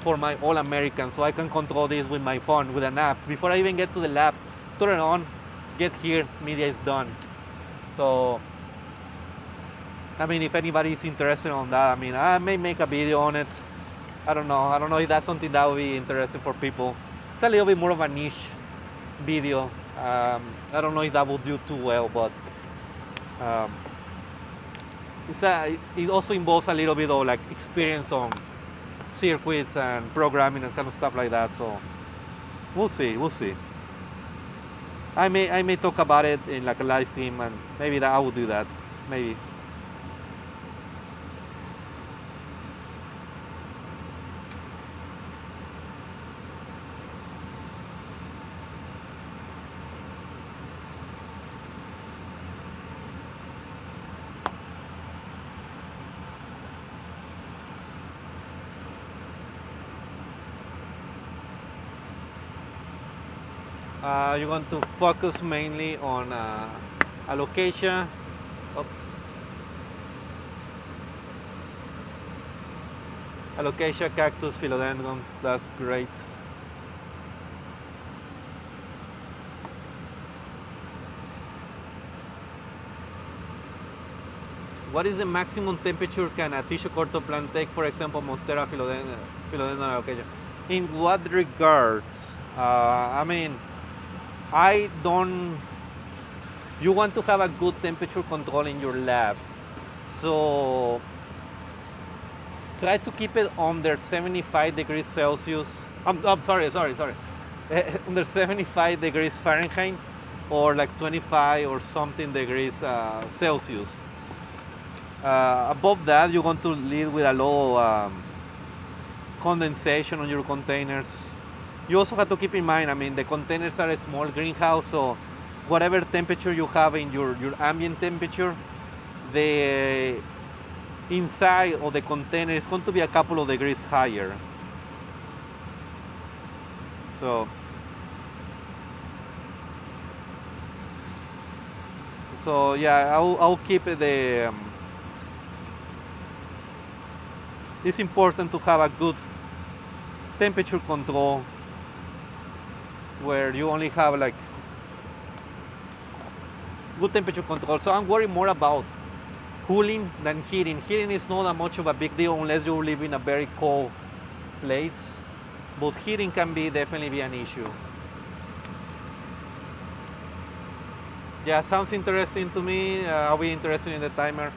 for my All American, so I can control this with my phone with an app. Before I even get to the lab, turn it on, get here, media is done. So, I mean, if anybody is interested on that, I mean, I may make a video on it. I don't know if that's something that would be interesting for people. It's a little bit more of a niche video. I don't know if that will do too well, but it also involves a little bit of like experience on circuits and programming and kind of stuff like that. So we'll see. I may talk about it in like a live stream, and maybe that I will do that. Maybe. You want to focus mainly on alocasia. Oh. Alocasia, cactus, philodendrons, that's great. What is the maximum temperature can a tissue culture plant take, for example, Monstera, philodendron, alocasia? In what regards? I mean, you want to have a good temperature control in your lab. So try to keep it under 75 degrees Celsius. I'm sorry. Under 75 degrees Fahrenheit or like 25 or something degrees Celsius. Above that, you want to live with a low condensation on your containers. You also have to keep in mind, I mean, the containers are a small greenhouse, so whatever temperature you have in your ambient temperature, the inside of the container is going to be a couple of degrees higher. So yeah, I'll keep the. It's important to have a good temperature control, where you only have like good temperature control. So I'm worried more about cooling than heating. Heating is not that much of a big deal unless you live in a very cold place, but heating can definitely be an issue. Yeah, sounds interesting to me. I'll be interested in the timer.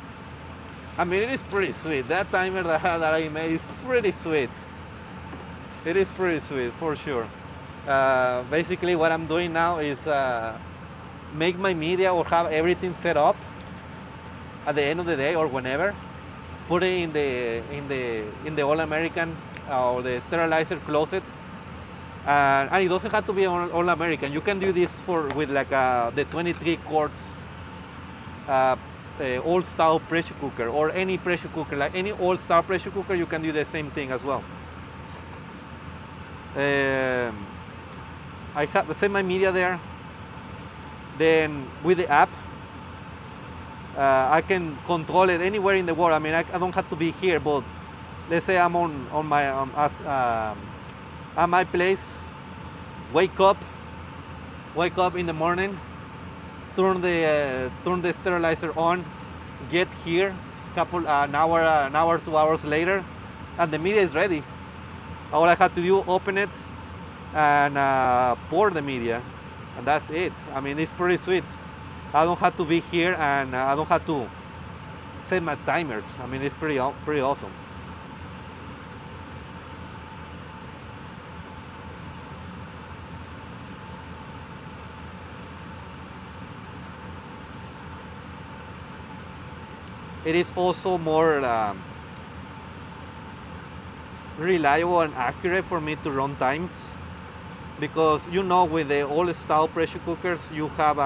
I mean, it is pretty sweet. That timer that I made is pretty sweet. It is pretty sweet, for sure. Basically, what I'm doing now is make my media or have everything set up at the end of the day or whenever. Put it in the All American or the sterilizer closet, and it doesn't have to be All American. You can do this with like the 23 quarts old style pressure cooker or any pressure cooker, like any old style pressure cooker, you can do the same thing as well. I have set my media there. Then with the app, I can control it anywhere in the world. I mean, I don't have to be here, but let's say I'm on my at my place. Wake up in the morning, turn the sterilizer on, get here, an hour, 2 hours later, and the media is ready. All I have to do, open it and pour the media, and that's it. I mean, it's pretty sweet. I don't have to be here, and I don't have to set my timers. I mean, it's pretty awesome. It is also more reliable and accurate for me to run times, because with the old style pressure cookers you have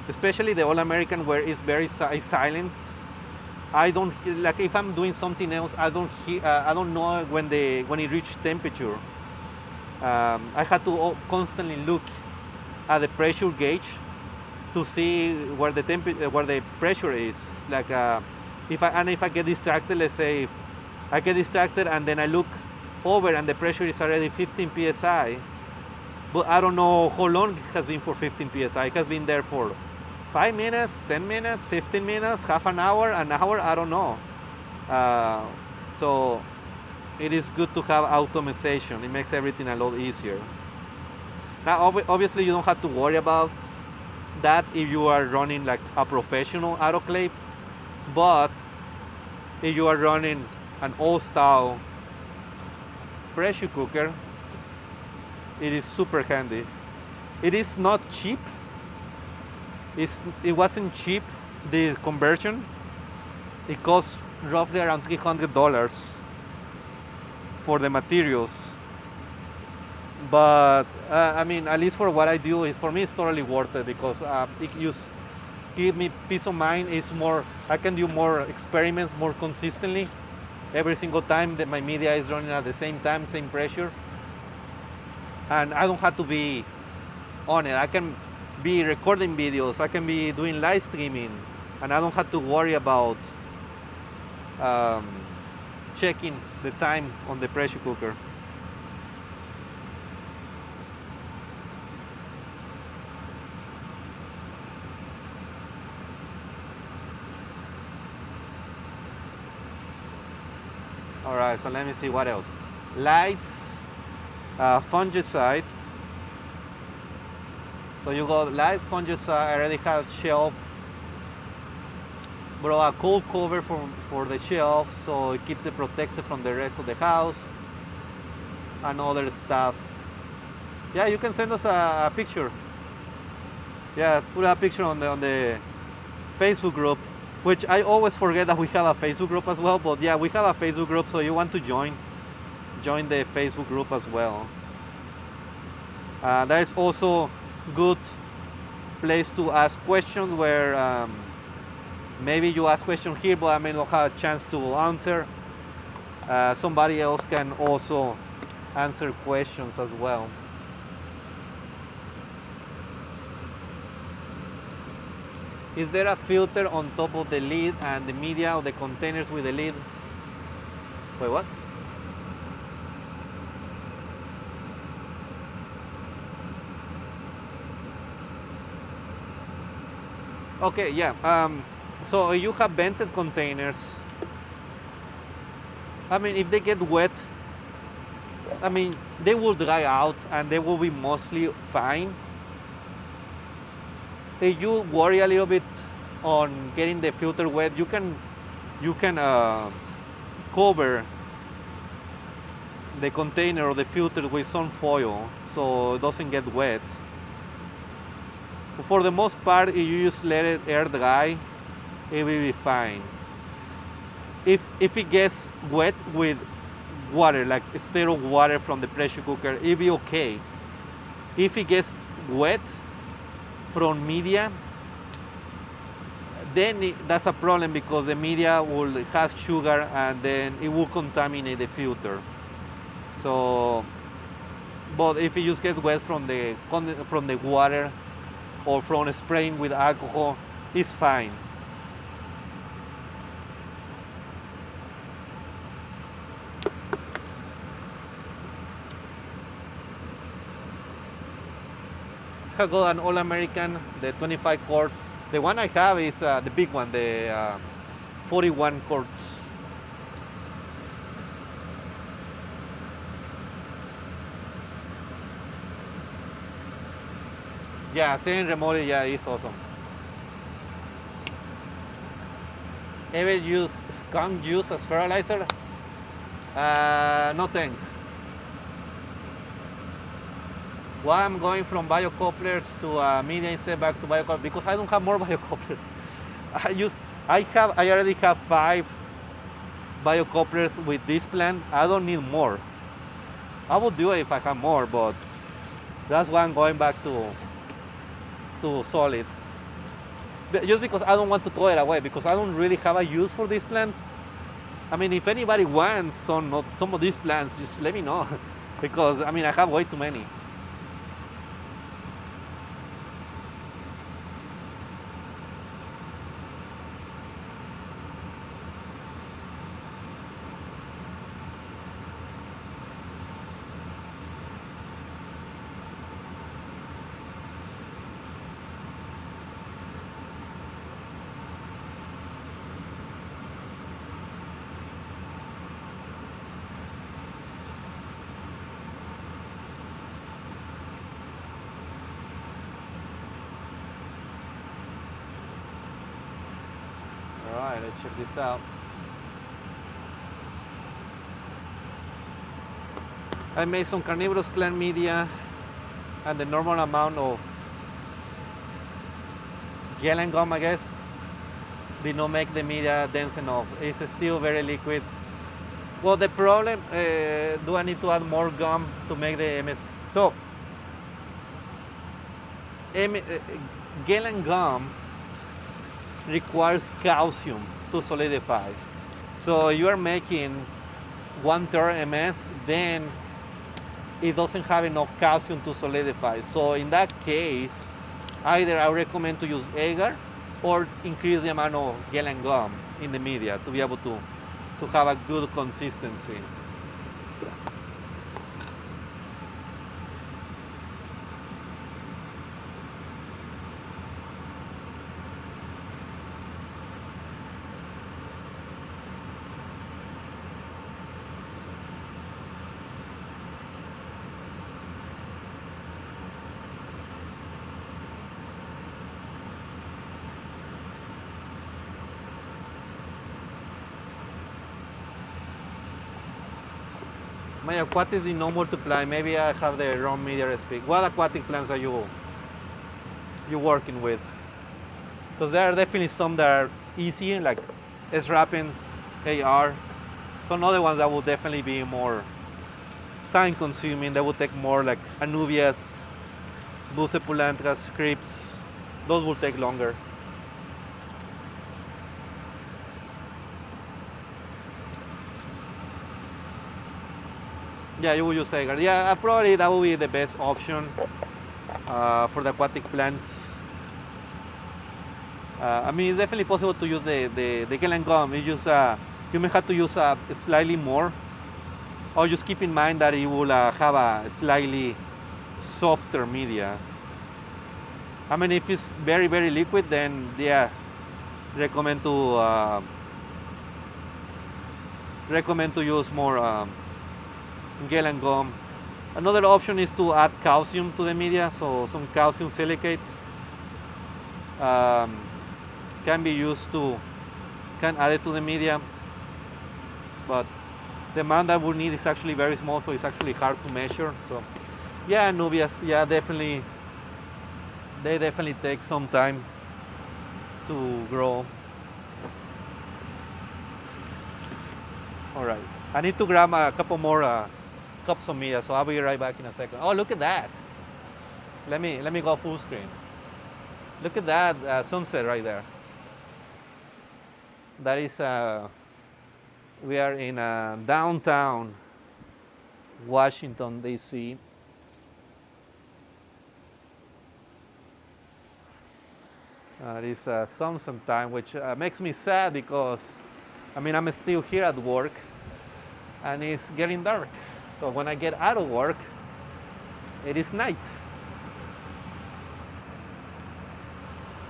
especially the All American, where it's very silent. I don't, like, if I'm doing something else, I don't know when it reaches temperature. I had to constantly look at the pressure gauge to see where the pressure is. Like if I get distracted, let's say I get distracted and then I look over and the pressure is already 15 psi, but I don't know how long it has been for 15 psi. It has been there for 5 minutes, 10 minutes, 15 minutes, half an hour, I don't know. So it is good to have automation. It makes everything a lot easier. Now obviously you don't have to worry about that if you are running like a professional autoclave, but if you are running an old style pressure cooker, it is super handy. It is not cheap. It wasn't cheap, the conversion. It costs roughly around $300 for the materials. But I mean, at least for what I do, for me it's totally worth it, because it give me peace of mind. It's more, I can do more experiments more consistently every single time that my media is running at the same time, same pressure, and I don't have to be on it. I can be recording videos, I can be doing live streaming, and I don't have to worry about checking the time on the pressure cooker. All right, so let me see what else. Lights, fungicide. So you got lights, fungicide. I already have shelf. Brought a cold cover for the shelf, so it keeps it protected from the rest of the house and other stuff. Yeah, you can send us a picture. Yeah, put a picture on the Facebook group, which I always forget that we have a Facebook group as well. But yeah, we have a Facebook group, so you want to join the Facebook group as well. There is also good place to ask questions, where maybe you ask questions here, but I may not have a chance to answer. Somebody else can also answer questions as well. Is there a filter on top of the lid and the media of the containers with the lid? Wait, what? Okay, yeah. So you have vented containers. I mean, if they get wet, I mean, they will dry out and they will be mostly fine. If you worry a little bit on getting the filter wet, you can cover the container or the filter with some foil so it doesn't get wet. For the most part, if you just let it air dry, it will be fine. If it gets wet with water, like sterile water from the pressure cooker, it'll be okay. If it gets wet, from media, then that's a problem because the media will have sugar and then it will contaminate the filter. So, but if you just get wet from the water or from spraying with alcohol, it's fine. I got an All-American, the 25 quarts. The one I have is the big one, the 41 quarts. Yeah, saying remotely, yeah, it's awesome. Ever use skunk juice as fertilizer? No thanks. Why I'm going from biocouplers to media instead back to biocouplers? Because I don't have more biocouplers. I already have 5 biocouplers with this plant. I don't need more. I would do it if I have more, but that's why I'm going back to solid. Just because I don't want to throw it away, because I don't really have a use for this plant. I mean, if anybody wants some of these plants, just let me know. Because, I mean, I have way too many. Alright, let's check this out. I made some carnivorous plant media and the normal amount of gel and gum, I guess, did not make the media dense enough. It's still very liquid. Well, the problem, do I need to add more gum to make the MS? So, gel and gum requires calcium to solidify. So you are making 1/3 MS, then it doesn't have enough calcium to solidify. So in that case, either I recommend to use agar or increase the amount of gel and gum in the media to be able to have a good consistency. My aquatics did not multiply. Maybe I have the wrong media recipe. What aquatic plants are you working with? Because there are definitely some that are easy, like S-Rapins, AR. Some other ones that will definitely be more time consuming. That will take more, like Anubias, Bucepulantras, Scripps. Those will take longer. Yeah, you will use agar. Yeah, probably that will be the best option for the aquatic plants. I mean, it's definitely possible to use the gel and gum. It's just, you may have to use slightly more, or just keep in mind that it will have a slightly softer media. I mean, if it's very, very liquid, then yeah, recommend to use more gel and gum. Another option is to add calcium to the media, so some calcium silicate can be used can add it to the media, but the amount that we need is actually very small, so it's actually hard to measure. So yeah, Nubias, yeah, definitely, they definitely take some time to grow. All right, I need to grab a couple more cups of media, so I'll be right back in a second. Oh, look at that. Let me go full screen. Look at that sunset right there. That is, we are in downtown Washington, D.C. It is sunset time, which makes me sad because, I mean, I'm still here at work and it's getting dark. So when I get out of work, it is night.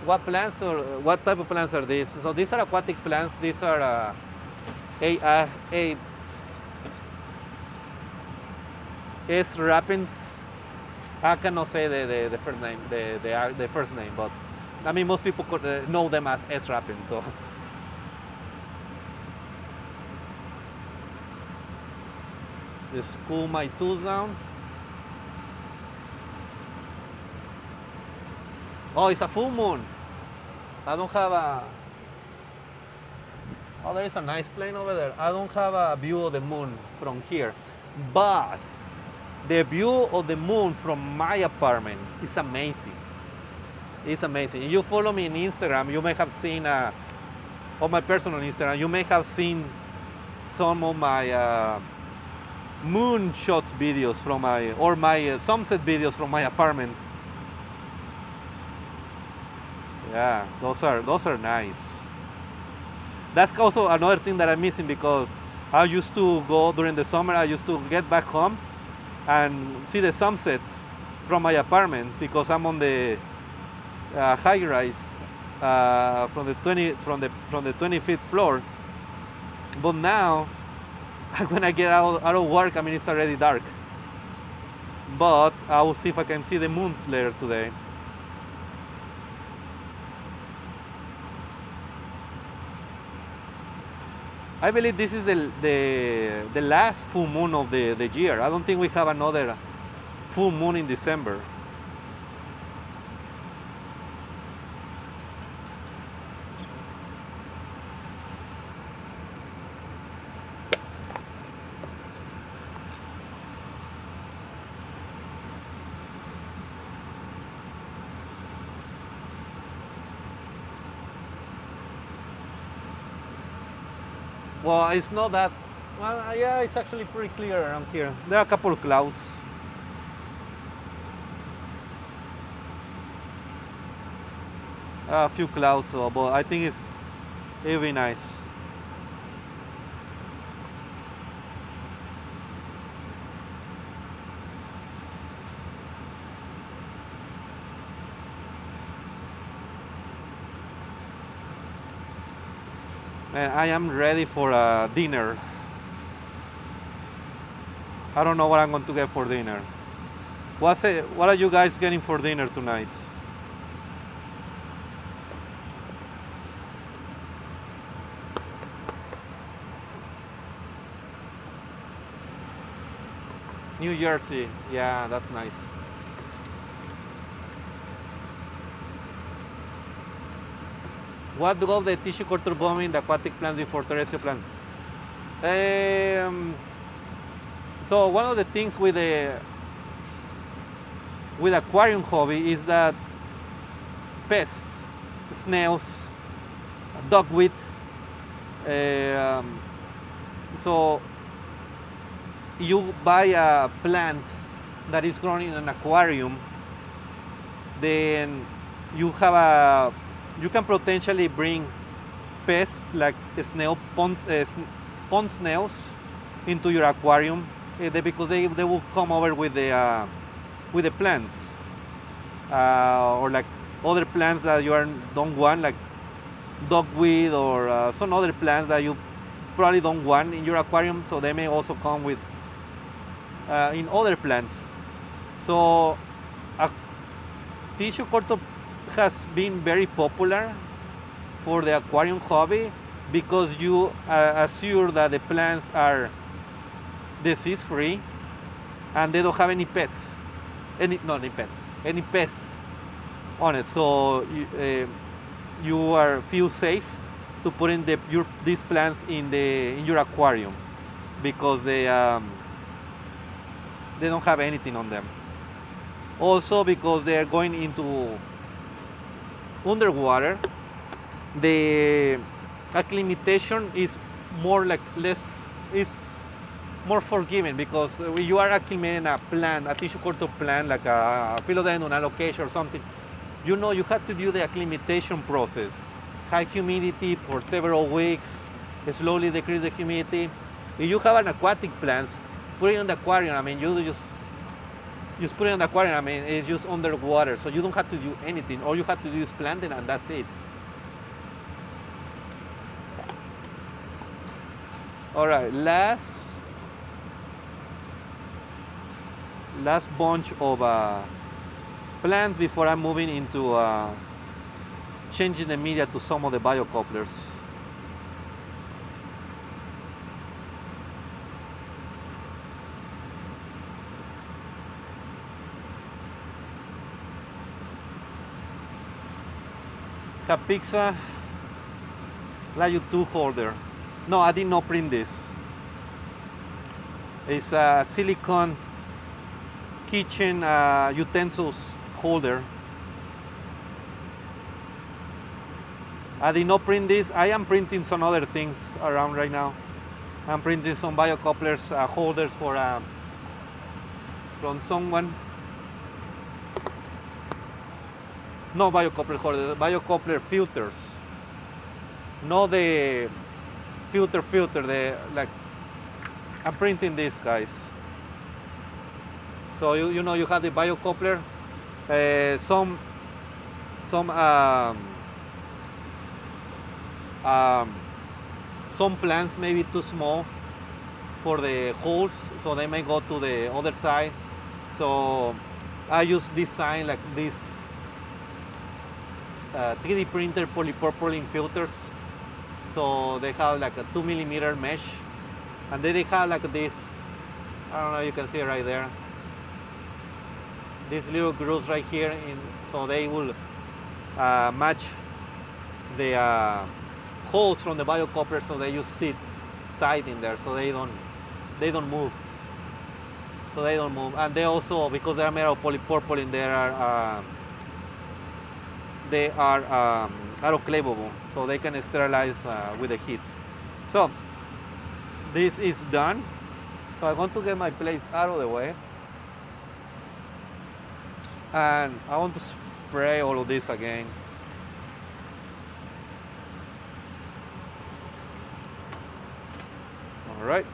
What plants or what type of plants are these? So these are aquatic plants. These are S. rapins. I cannot say the first name, the first name, but I mean most people could, know them as S. rapins. So just cool my tools down. Oh, it's a full moon. I don't have a. Oh, there is a nice plane over there. I don't have a view of the moon from here, but the view of the moon from my apartment is amazing. It's amazing. If you follow me on Instagram, you may have seen, on my personal Instagram, you may have seen some of my moon shots videos from my sunset videos from my apartment. Yeah, those are nice. That's also another thing that I'm missing because I used to go during the summer. I used to get back home and see the sunset from my apartment because I'm on the high rise from the 25th floor. But now, when I get out of work, I mean it's already dark. But I will see if I can see the moon later today. I believe this is the last full moon of the year. I don't think we have another full moon in December. Well, it's not that, well, yeah, it's actually pretty clear around here. There are a couple of clouds. A few clouds, but I think it'll be nice. And I am ready for dinner. I don't know what I'm going to get for dinner. What are you guys getting for dinner tonight? New Jersey. Yeah, that's nice. What drove the tissue culture boom in the aquatic plants before terrestrial plants? So one of the things with aquarium hobby is that pests, snails, duckweed. So you buy a plant that is grown in an aquarium, then you can potentially bring pests like pond snails into your aquarium because they will come over with the plants or like other plants that you don't want, like duckweed or some other plants that you probably don't want in your aquarium, so they may also come with in other plants. So tissue culture has been very popular for the aquarium hobby because you assure that the plants are disease free and they don't have any pests, any pests on it. So you feel safe to put in these plants in your aquarium because they don't have anything on them. Also because they are going into underwater, the acclimatization is more like less is more forgiving, because when you are acclimating a plant, a tissue culture plant like a philodendron, alocasia or something, you know you have to do the acclimatization process. High humidity for several weeks, slowly decrease the humidity. If you have an aquatic plant, put it in the aquarium. I mean, you just put it in the aquarium. I mean, it's just underwater, so you don't have to do anything. All you have to do is plant it, and that's it. All right, last bunch of plants before I'm moving into changing the media to some of the biocouplers. Capixa Layu 2 holder. No, I did not print this. It's a silicone kitchen utensils holder. I did not print this. I am printing some other things around right now. I'm printing some biocouplers holders for from someone. No biocoupler holders, biocoupler filters. Not the filter, the like. I'm printing these guys. So you know you have the biocoupler, some plants may be too small for the holes, so they may go to the other side. So I use this sign like this 3D printer polypropylene filters. So they have like a 2 millimeter mesh, and then they have like this, I don't know, you can see it right there, these little grooves right here, so they will match the holes from the biocoupler, so they just sit tight in there, so they don't move. So they don't move, and they also, because they are made of polypropylene, they are autoclavable, so they can sterilize with the heat. So this is done. So I want to get my plates out of the way, and I want to spray all of this again. All right.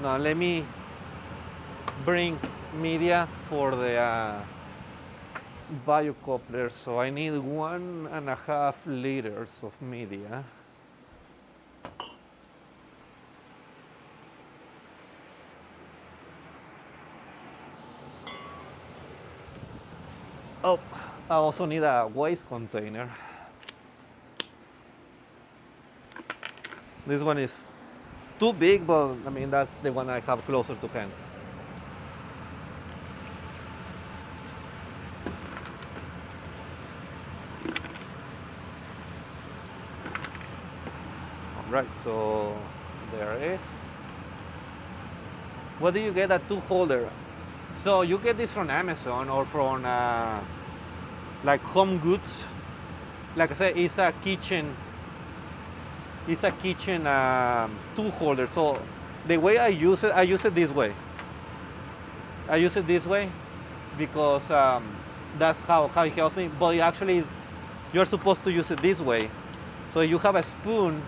Now let me bring media for the biocoupler. So I need 1.5 liters of media. Oh, I also need a waste container. This one is too big, but I mean, that's the one I have closer to hand. All right, so there it is. What do you get a 2 holder? So you get this from Amazon or from like Home Goods. Like I said, it's a kitchen 2 holder. So the way I use it this way. I use it this way because that's how it helps me. But it actually is, you're supposed to use it this way. So you have a spoon.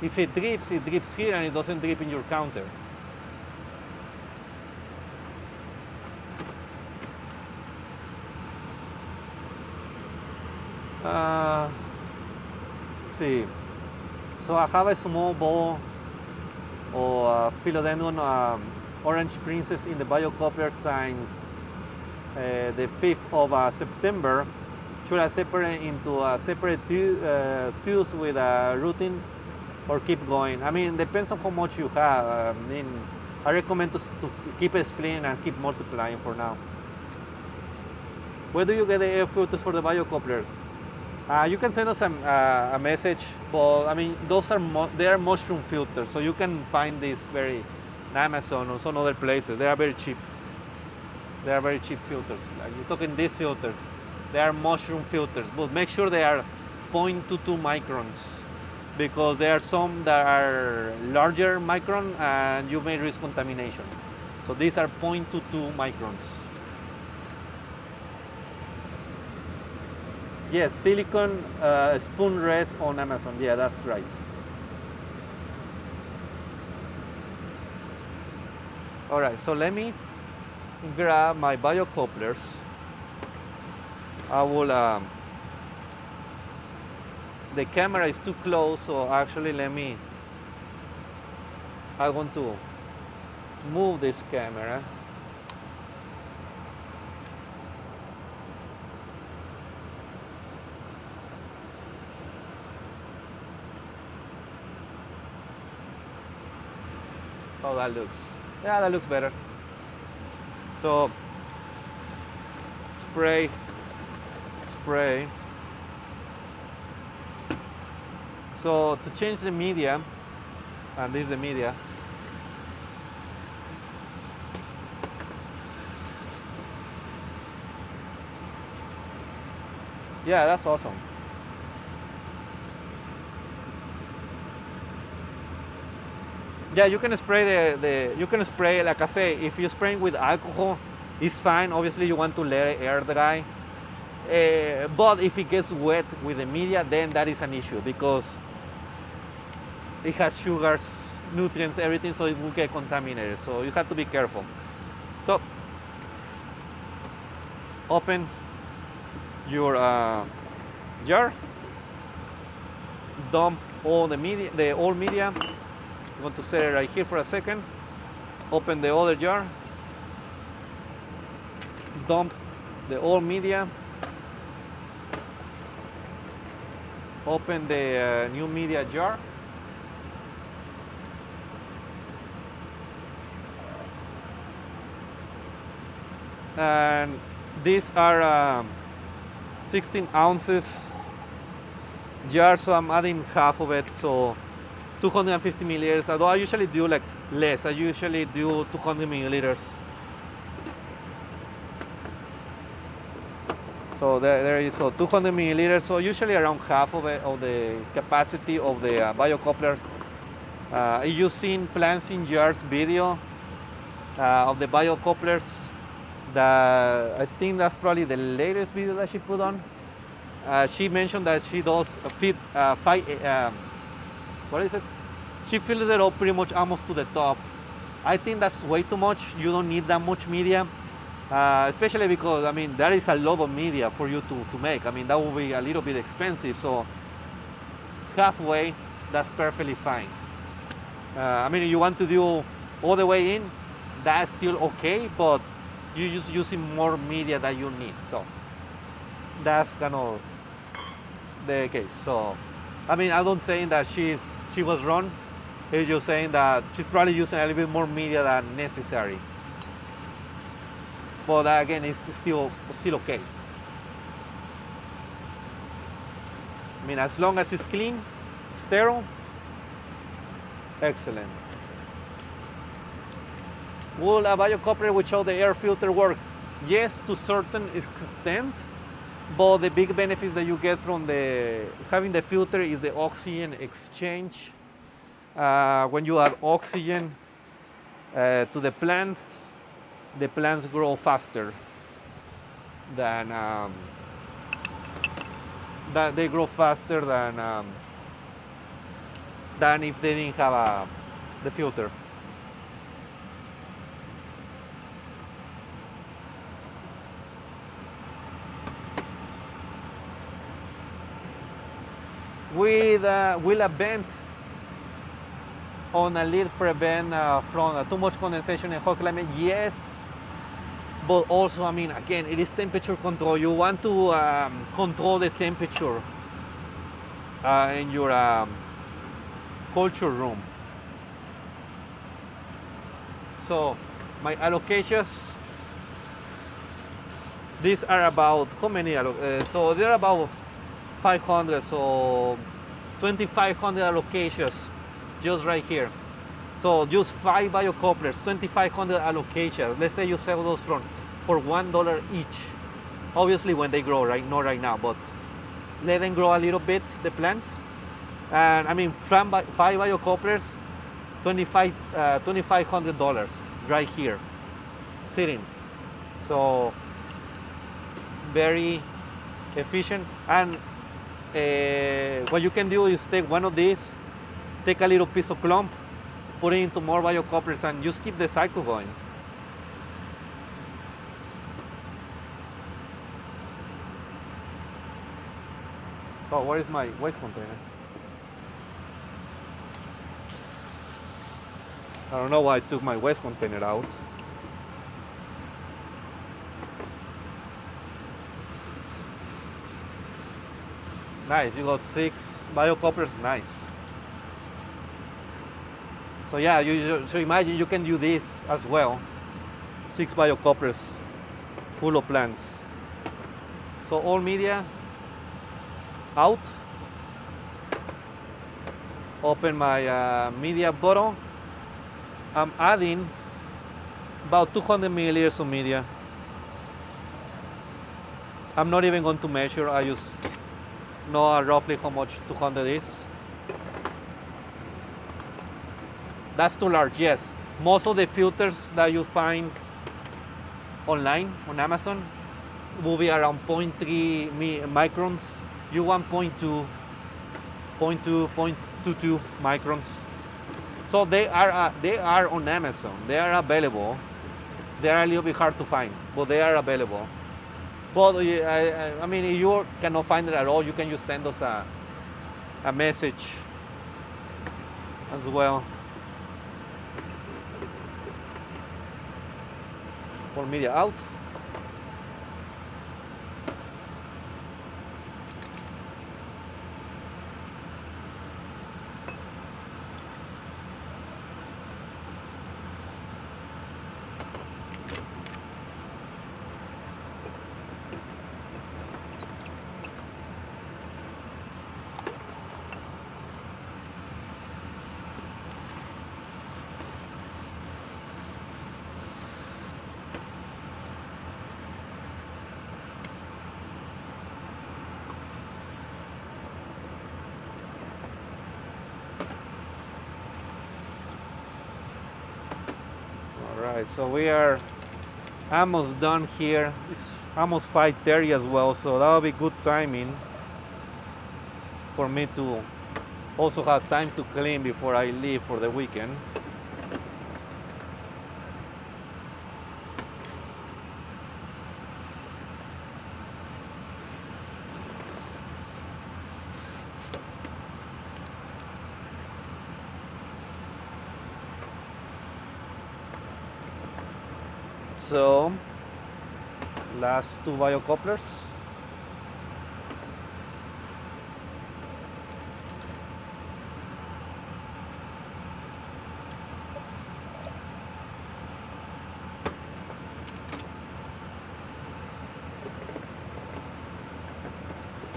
If it drips here and it doesn't drip in your counter. Let's see. So I have a small bowl of philodendron orange princess in the biocoupler since the 5th of September. Should I separate into separate tubes with a routine or keep going? I mean, depends on how much you have. I mean, I recommend to keep splitting and keep multiplying for now. Where do you get the air filters for the biocouplers? You can send us a message, but I mean, they are mushroom filters, so you can find these very in Amazon or some other places. They are very cheap. They are very cheap filters. Like you're talking these filters. They are mushroom filters, but make sure they are 0.22 microns because there are some that are larger micron and you may risk contamination. So these are 0.22 microns. Yes, silicone spoon rest on Amazon. Yeah, that's right. All right, so let me grab my biocouplers. I will, the camera is too close, so actually I want to move this camera. How that looks. Yeah, that looks better. So, spray. So to change the media, and this is the media. Yeah, that's awesome. Yeah, you can spray you can spray, like I say, if you're spraying with alcohol, it's fine. Obviously, you want to let it air dry. But if it gets wet with the media, then that is an issue because it has sugars, nutrients, everything, so it will get contaminated. So you have to be careful. So open your jar, dump all the media, the old media. I'm going to set it right here for a second. Open the other jar, dump the old media, open the new media jar, and these are 16 ounces jar, so I'm adding half of it, so 250 milliliters, although I usually do like less. I usually do 200 milliliters. So there is 200 milliliters, so usually around half of it, of the capacity of the biocoupler. If you've seen Plants in Jars video of the biocouplers, I think that's probably the latest video that she put on. She mentioned that she does what is it? She fills it up pretty much almost to the top. I think that's way too much. You don't need that much media, especially because, I mean, that is a lot of media for you to make. I mean, that will be a little bit expensive. So halfway, that's perfectly fine. I mean, if you want to do all the way in, that's still okay, but you're just using more media than you need. So that's kind of the case. So, I mean, I don't say that she was wrong. It's just saying that she's probably using a little bit more media than necessary. But again, it's still okay. I mean, as long as it's clean, sterile, excellent. Will a biocoupler without the air filter work? Yes, to certain extent. But the big benefits that you get from having the filter is the oxygen exchange. When you add oxygen to the plants grow faster than they grow faster than if they didn't have the filter. Will a vent on a lid prevent from too much condensation in hot climate? Yes, but also, I mean, again, it is temperature control. You want to control the temperature in your culture room. So my alocasias, these are about, how many? So they're about 500, so 2,500 alocasias just right here. So just 5 biocouplers, 2,500 alocasias. Let's say you sell those from for $1 each. Obviously when they grow, right? Not right now, but let them grow a little bit, the plants. And I mean, 5 biocouplers, $2,500 right here, sitting. So very efficient. And what you can do is take one of these, take a little piece of clump, put it into more biocouplers, and just keep the cycle going. Oh, where is my waste container? I don't know why I took my waste container out. Nice, you got 6 biocouplers, nice. So yeah, so imagine you can do this as well. 6 biocouplers full of plants. So all media out. Open my media bottle. I'm adding about 200 milliliters of media. I'm not even going to measure, I just know roughly how much 200 is. That's too large, yes. Most of the filters that you find online on Amazon will be around 0.3 microns. You want 0.2, 0.22 microns. So they are on Amazon. They are available. They are a little bit hard to find, but they are available. But I mean, if you cannot find it at all, you can just send us a message as well. Pour media out. Alright, so we are almost done here. It's almost 5:30 as well, so that'll be good timing for me to also have time to clean before I leave for the weekend. So, last 2 biocouplers.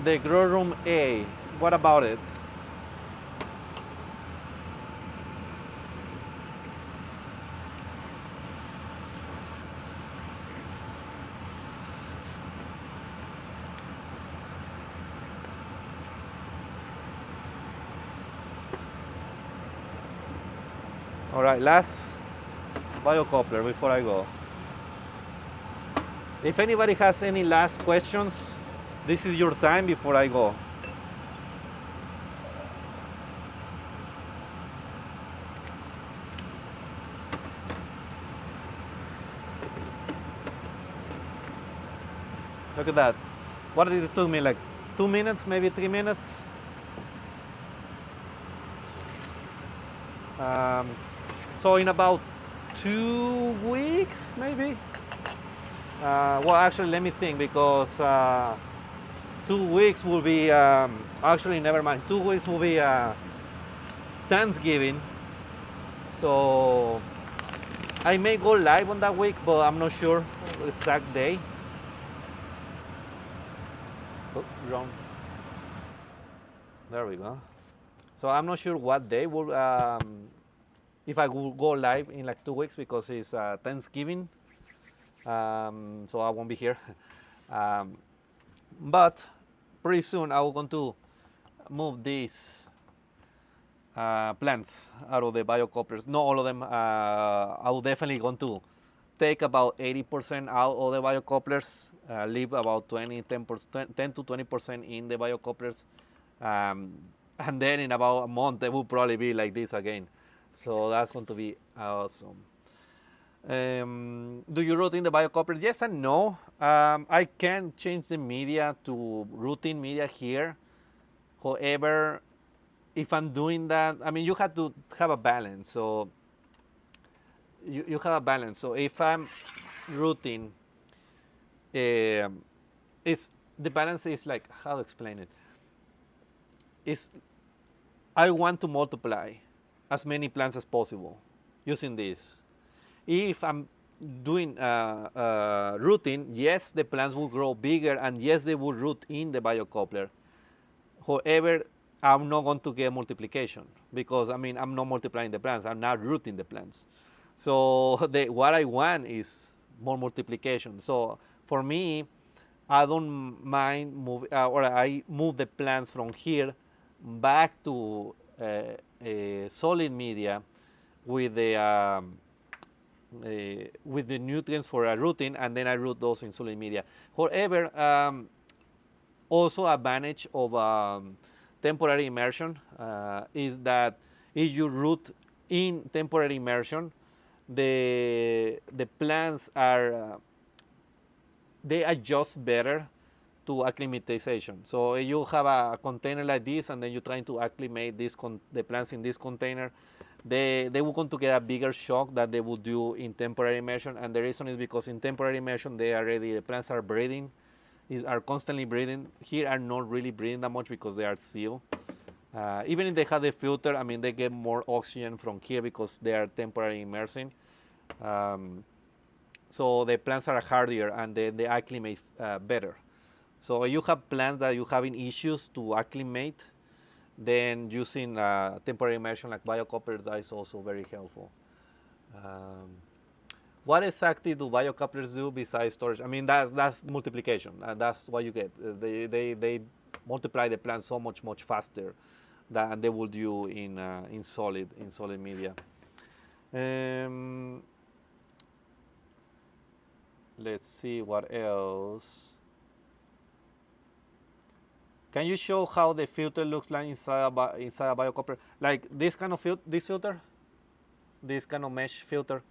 The grow room A, what about it? All right, last biocoupler before I go. If anybody has any last questions, this is your time before I go. Look at that. What did it took me, like 2 minutes, maybe 3 minutes? So in about 2 weeks, maybe? Well, actually, let me think, because 2 weeks will be, actually, never mind. 2 weeks will be Thanksgiving. So I may go live on that week, but I'm not sure the exact day. Oh, wrong. There we go. So I'm not sure what day will, if I will go live in like 2 weeks, because it's Thanksgiving. so I won't be here. But pretty soon I will going to move these plants out of the biocouplers. Not all of them. I will definitely going to take about 80% out of the biocouplers, leave about 10 to 20% in the biocouplers, and then in about a month they will probably be like this again. So that's going to be awesome. Do you root in the biocoupler? Yes and no. I can change the media to rooting media here. However, if I'm doing that, I mean, you have to have a balance. So you have a balance. So if I'm rooting, it's the balance is like, how to explain it? Is I want to multiply as many plants as possible using this. If I'm doing rooting, yes, the plants will grow bigger, and yes, they will root in the biocoupler. However, I'm not going to get multiplication because I mean I'm not multiplying the plants. I'm not rooting the plants. So what I want is more multiplication. So for me, I don't mind or I move the plants from here back to a solid media with the nutrients for a rooting, and then I root those in solid media. However, also advantage of temporary immersion is that if you root in temporary immersion, the plants are they adjust better to acclimatization. So if you have a container like this, and then you're trying to acclimate the plants in this container, they will going to get a bigger shock than they would do in temporary immersion. And the reason is because in temporary immersion, the plants are breathing, are constantly breathing. Here are not really breathing that much because they are sealed. Even if they have the filter, I mean, they get more oxygen from here because they are temporarily immersing. So the plants are hardier and they acclimate better. So if you have plants that you're having issues to acclimate, then using temporary immersion like biocouplers, that is also very helpful. What exactly do biocouplers do besides storage? I mean, that's multiplication. That's what you get. They multiply the plants so much faster than they would do in solid media. Let's see what else. Can you show how the filter looks like inside a biocoupler? Like this kind of filter, this kind of mesh filter.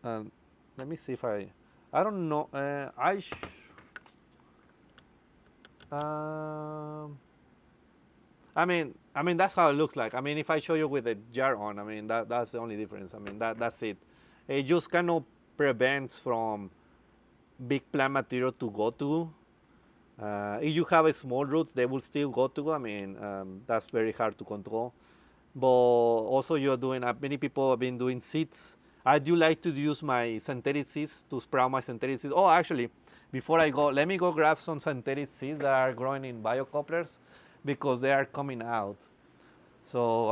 Let me see if I don't know. I mean that's how it looks like. I mean, if I show you with the jar on, I mean that's the only difference. I mean that's it. It just kind of prevents from big plant material to go to. If you have a small roots, they will still go to. I mean that's very hard to control. But also you're doing. Many people have been doing seeds. I do like to use my synthetic seeds to sprout my synthetic seeds. Oh, actually, before I go, let me go grab some synthetic seeds that are growing in biocouplers because they are coming out. So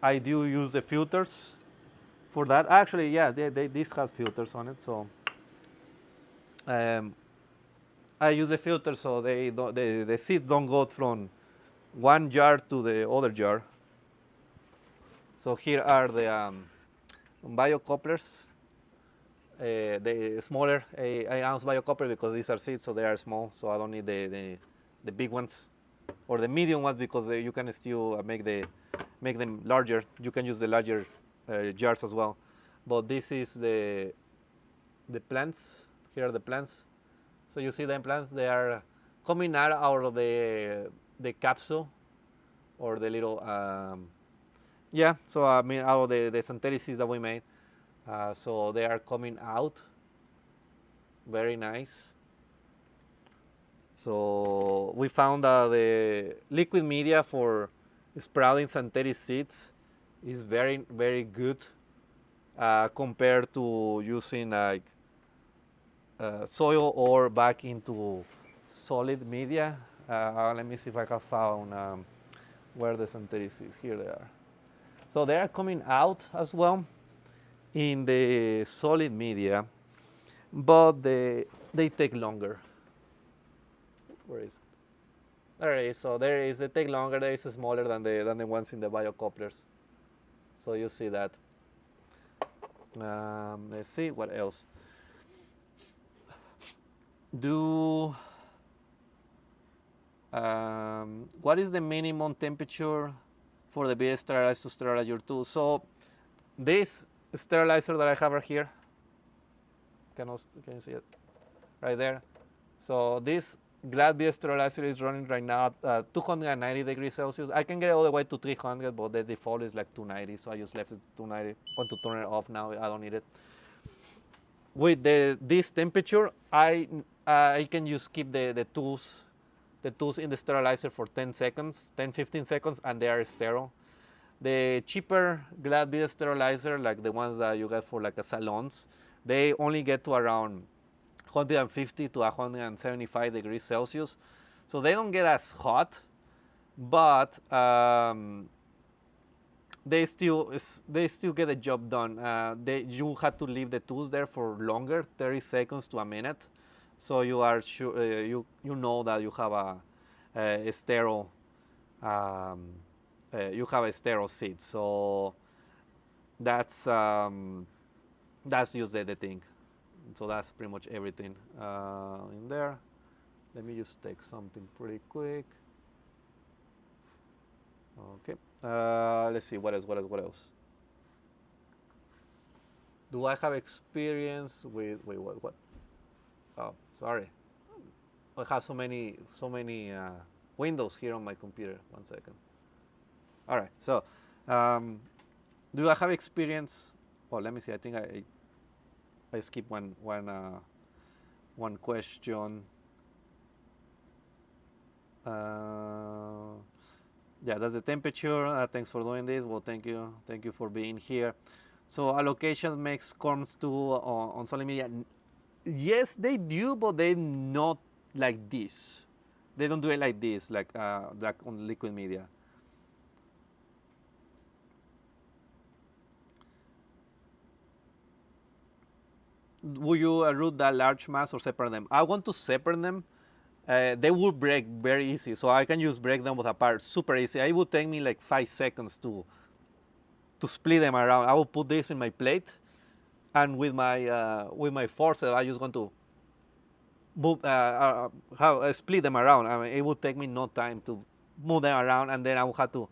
I do use the filters for that. Actually, yeah, these have filters on it. So I use the filter so the seeds don't go from one jar to the other jar. So here are the biocouplers, the smaller 1-ounce biocoupler because these are seeds, so they are small. So I don't need the big ones or the medium ones because you can still make them larger. You can use the larger jars as well. But this is the plants. Here are the plants. So you see the plants, they are coming out of the capsule or the little, yeah, so I mean out of the synthetic seeds that we made. So they are coming out, very nice. So we found that the liquid media for sprouting synthetic seeds is very, very good compared to using like soil or back into solid media. Let me see if I can found where the synthetic seeds. Here they are. So they are coming out as well. in the solid media, but they take longer. Where is it? There it is. So there it is. They take longer. There is smaller than the ones in the biocouplers. So you see that. Let's see what else. What is the minimum temperature for the beer sterilizer to sterilize your tools? So this sterilizer that I have right here, can you see it? Right there. So this Glad beer sterilizer is running right now at 290 degrees Celsius. I can get all the way to 300, but the default is like 290, so I just left it 290. Want to turn it off now, I don't need it. With this temperature, I can just keep the tools in the sterilizer for 10 seconds, 10-15 seconds, and they are sterile. The cheaper Glad beer sterilizer, like the ones that you get for like the salons, they only get to around 150 to 175 degrees Celsius. So they don't get as hot, but they still get the job done. You have to leave the tools there for longer, 30 seconds to a minute, so you are sure you know that you have a sterile seat. So that's just the thing. So that's pretty much everything in there. Let me just take something pretty quick. Okay. Let's see, what else? Do I have experience with, wait, what? Oh, sorry. I have so many windows here on my computer. 1 second. All right, so do I have experience? Well, let me see, I think I skipped one question. Yeah, that's the temperature. Thanks for doing this. Well, thank you for being here. So allocation makes corms too on solid media. Yes, they do, but they not like this. They don't do it like this, like on liquid media. Will you root that large mass or separate them? I want to separate them. They will break very easy, so I can just break them apart super easy. It would take me like 5 seconds to split them around. I will put this in my plate, and with my forceps, I just want to move split them around. I mean, it would take me no time to move them around, and then I will have to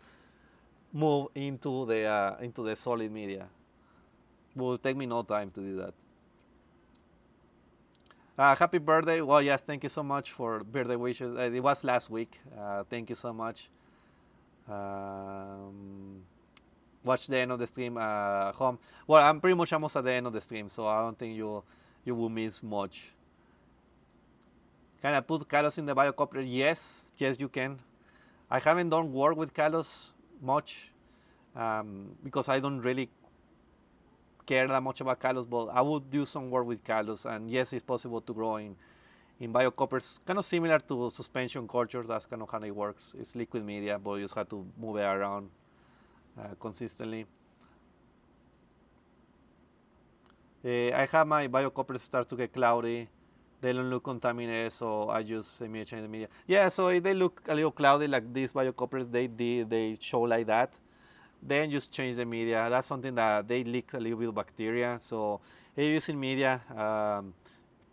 move into the solid media. It will take me no time to do that. Happy birthday. Well, yes, thank you so much for birthday wishes. It was last week. Thank you so much. Watch the end of the stream home. Well, I'm pretty much almost at the end of the stream, so I don't think you will miss much. Can I put Kalos in the biocoupler? Yes, you can. I haven't done work with Kalos much because I don't really care that much about Kalos, but I would do some work with Kalos, and yes, it's possible to grow in biocoupers, kind of similar to suspension cultures. That's kind of how it works. It's liquid media, but you just have to move it around consistently. I have my biocoupers start to get cloudy. They don't look contaminated, so I just change the media. Yeah, so if they look a little cloudy like these biocoupers, they show like that. Then just change the media. That's something that they leak a little bit of bacteria. So if you're using media,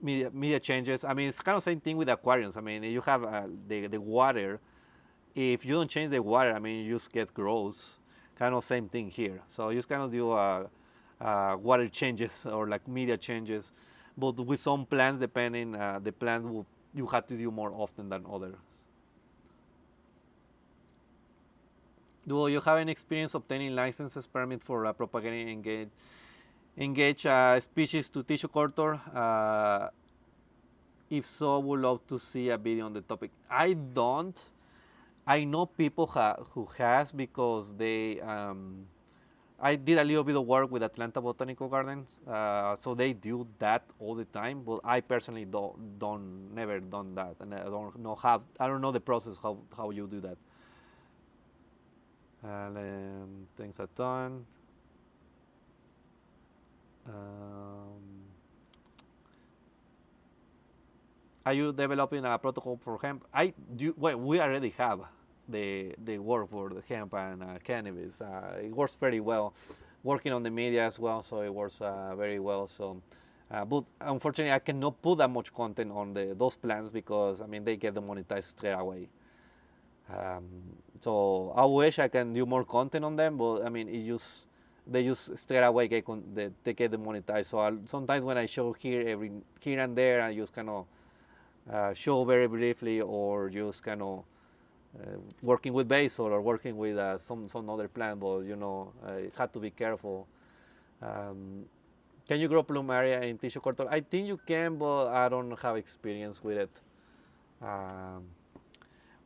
media changes. I mean, it's kind of same thing with aquariums. I mean, you have the water. If you don't change the water, I mean, you just get gross. Kind of same thing here. So you just kind of do water changes or like media changes. But with some plants, depending, the plants you have to do more often than others. Do you have any experience obtaining licenses permit for propagating engage species to tissue culture? If so, would love to see a video on the topic. I don't. I know people who has because they. I did a little bit of work with Atlanta Botanical Gardens, so they do that all the time. But I personally never done that, and I don't know how. I don't know the process how you do that. Thanks a ton. Um, are you developing a protocol for hemp? Well, we already have the work for the hemp and cannabis. It works pretty well. Working on the media as well, so it works very well. So, but unfortunately, I cannot put that much content on those plans because I mean they get demonetized straight away. Um, so I wish I can do more content on them, but I mean they just straight away they get demonetized. So sometimes when I show here and there, I just kind of show very briefly or just kind of working with basil or working with some other plant, but you know I had to be careful. Um, can you grow plumeria in tissue culture? I think you can, but I don't have experience with it. Um,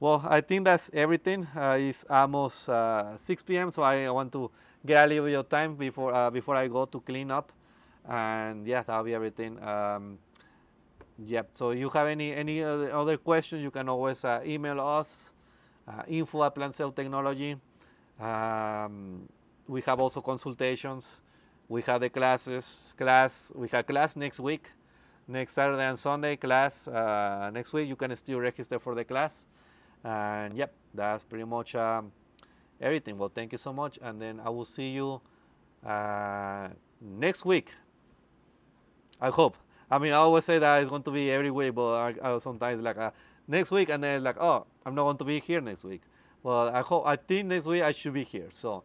well, I think that's everything. It's almost 6 p.m., so I want to get a little bit of time before I go to clean up, and yeah, that'll be everything. Yep. So you have any other questions? You can always email us, info at Plant Cell Technology. We have also consultations. We have the class. We have class next week, next Saturday and Sunday class. Next week you can still register for the class. And yep, that's pretty much everything. Well, thank you so much, and then I will see you next week. I hope. I mean, I always say that it's going to be every week, but I sometimes like next week, and then it's like, oh, I'm not going to be here next week. Well, I think next week I should be here. So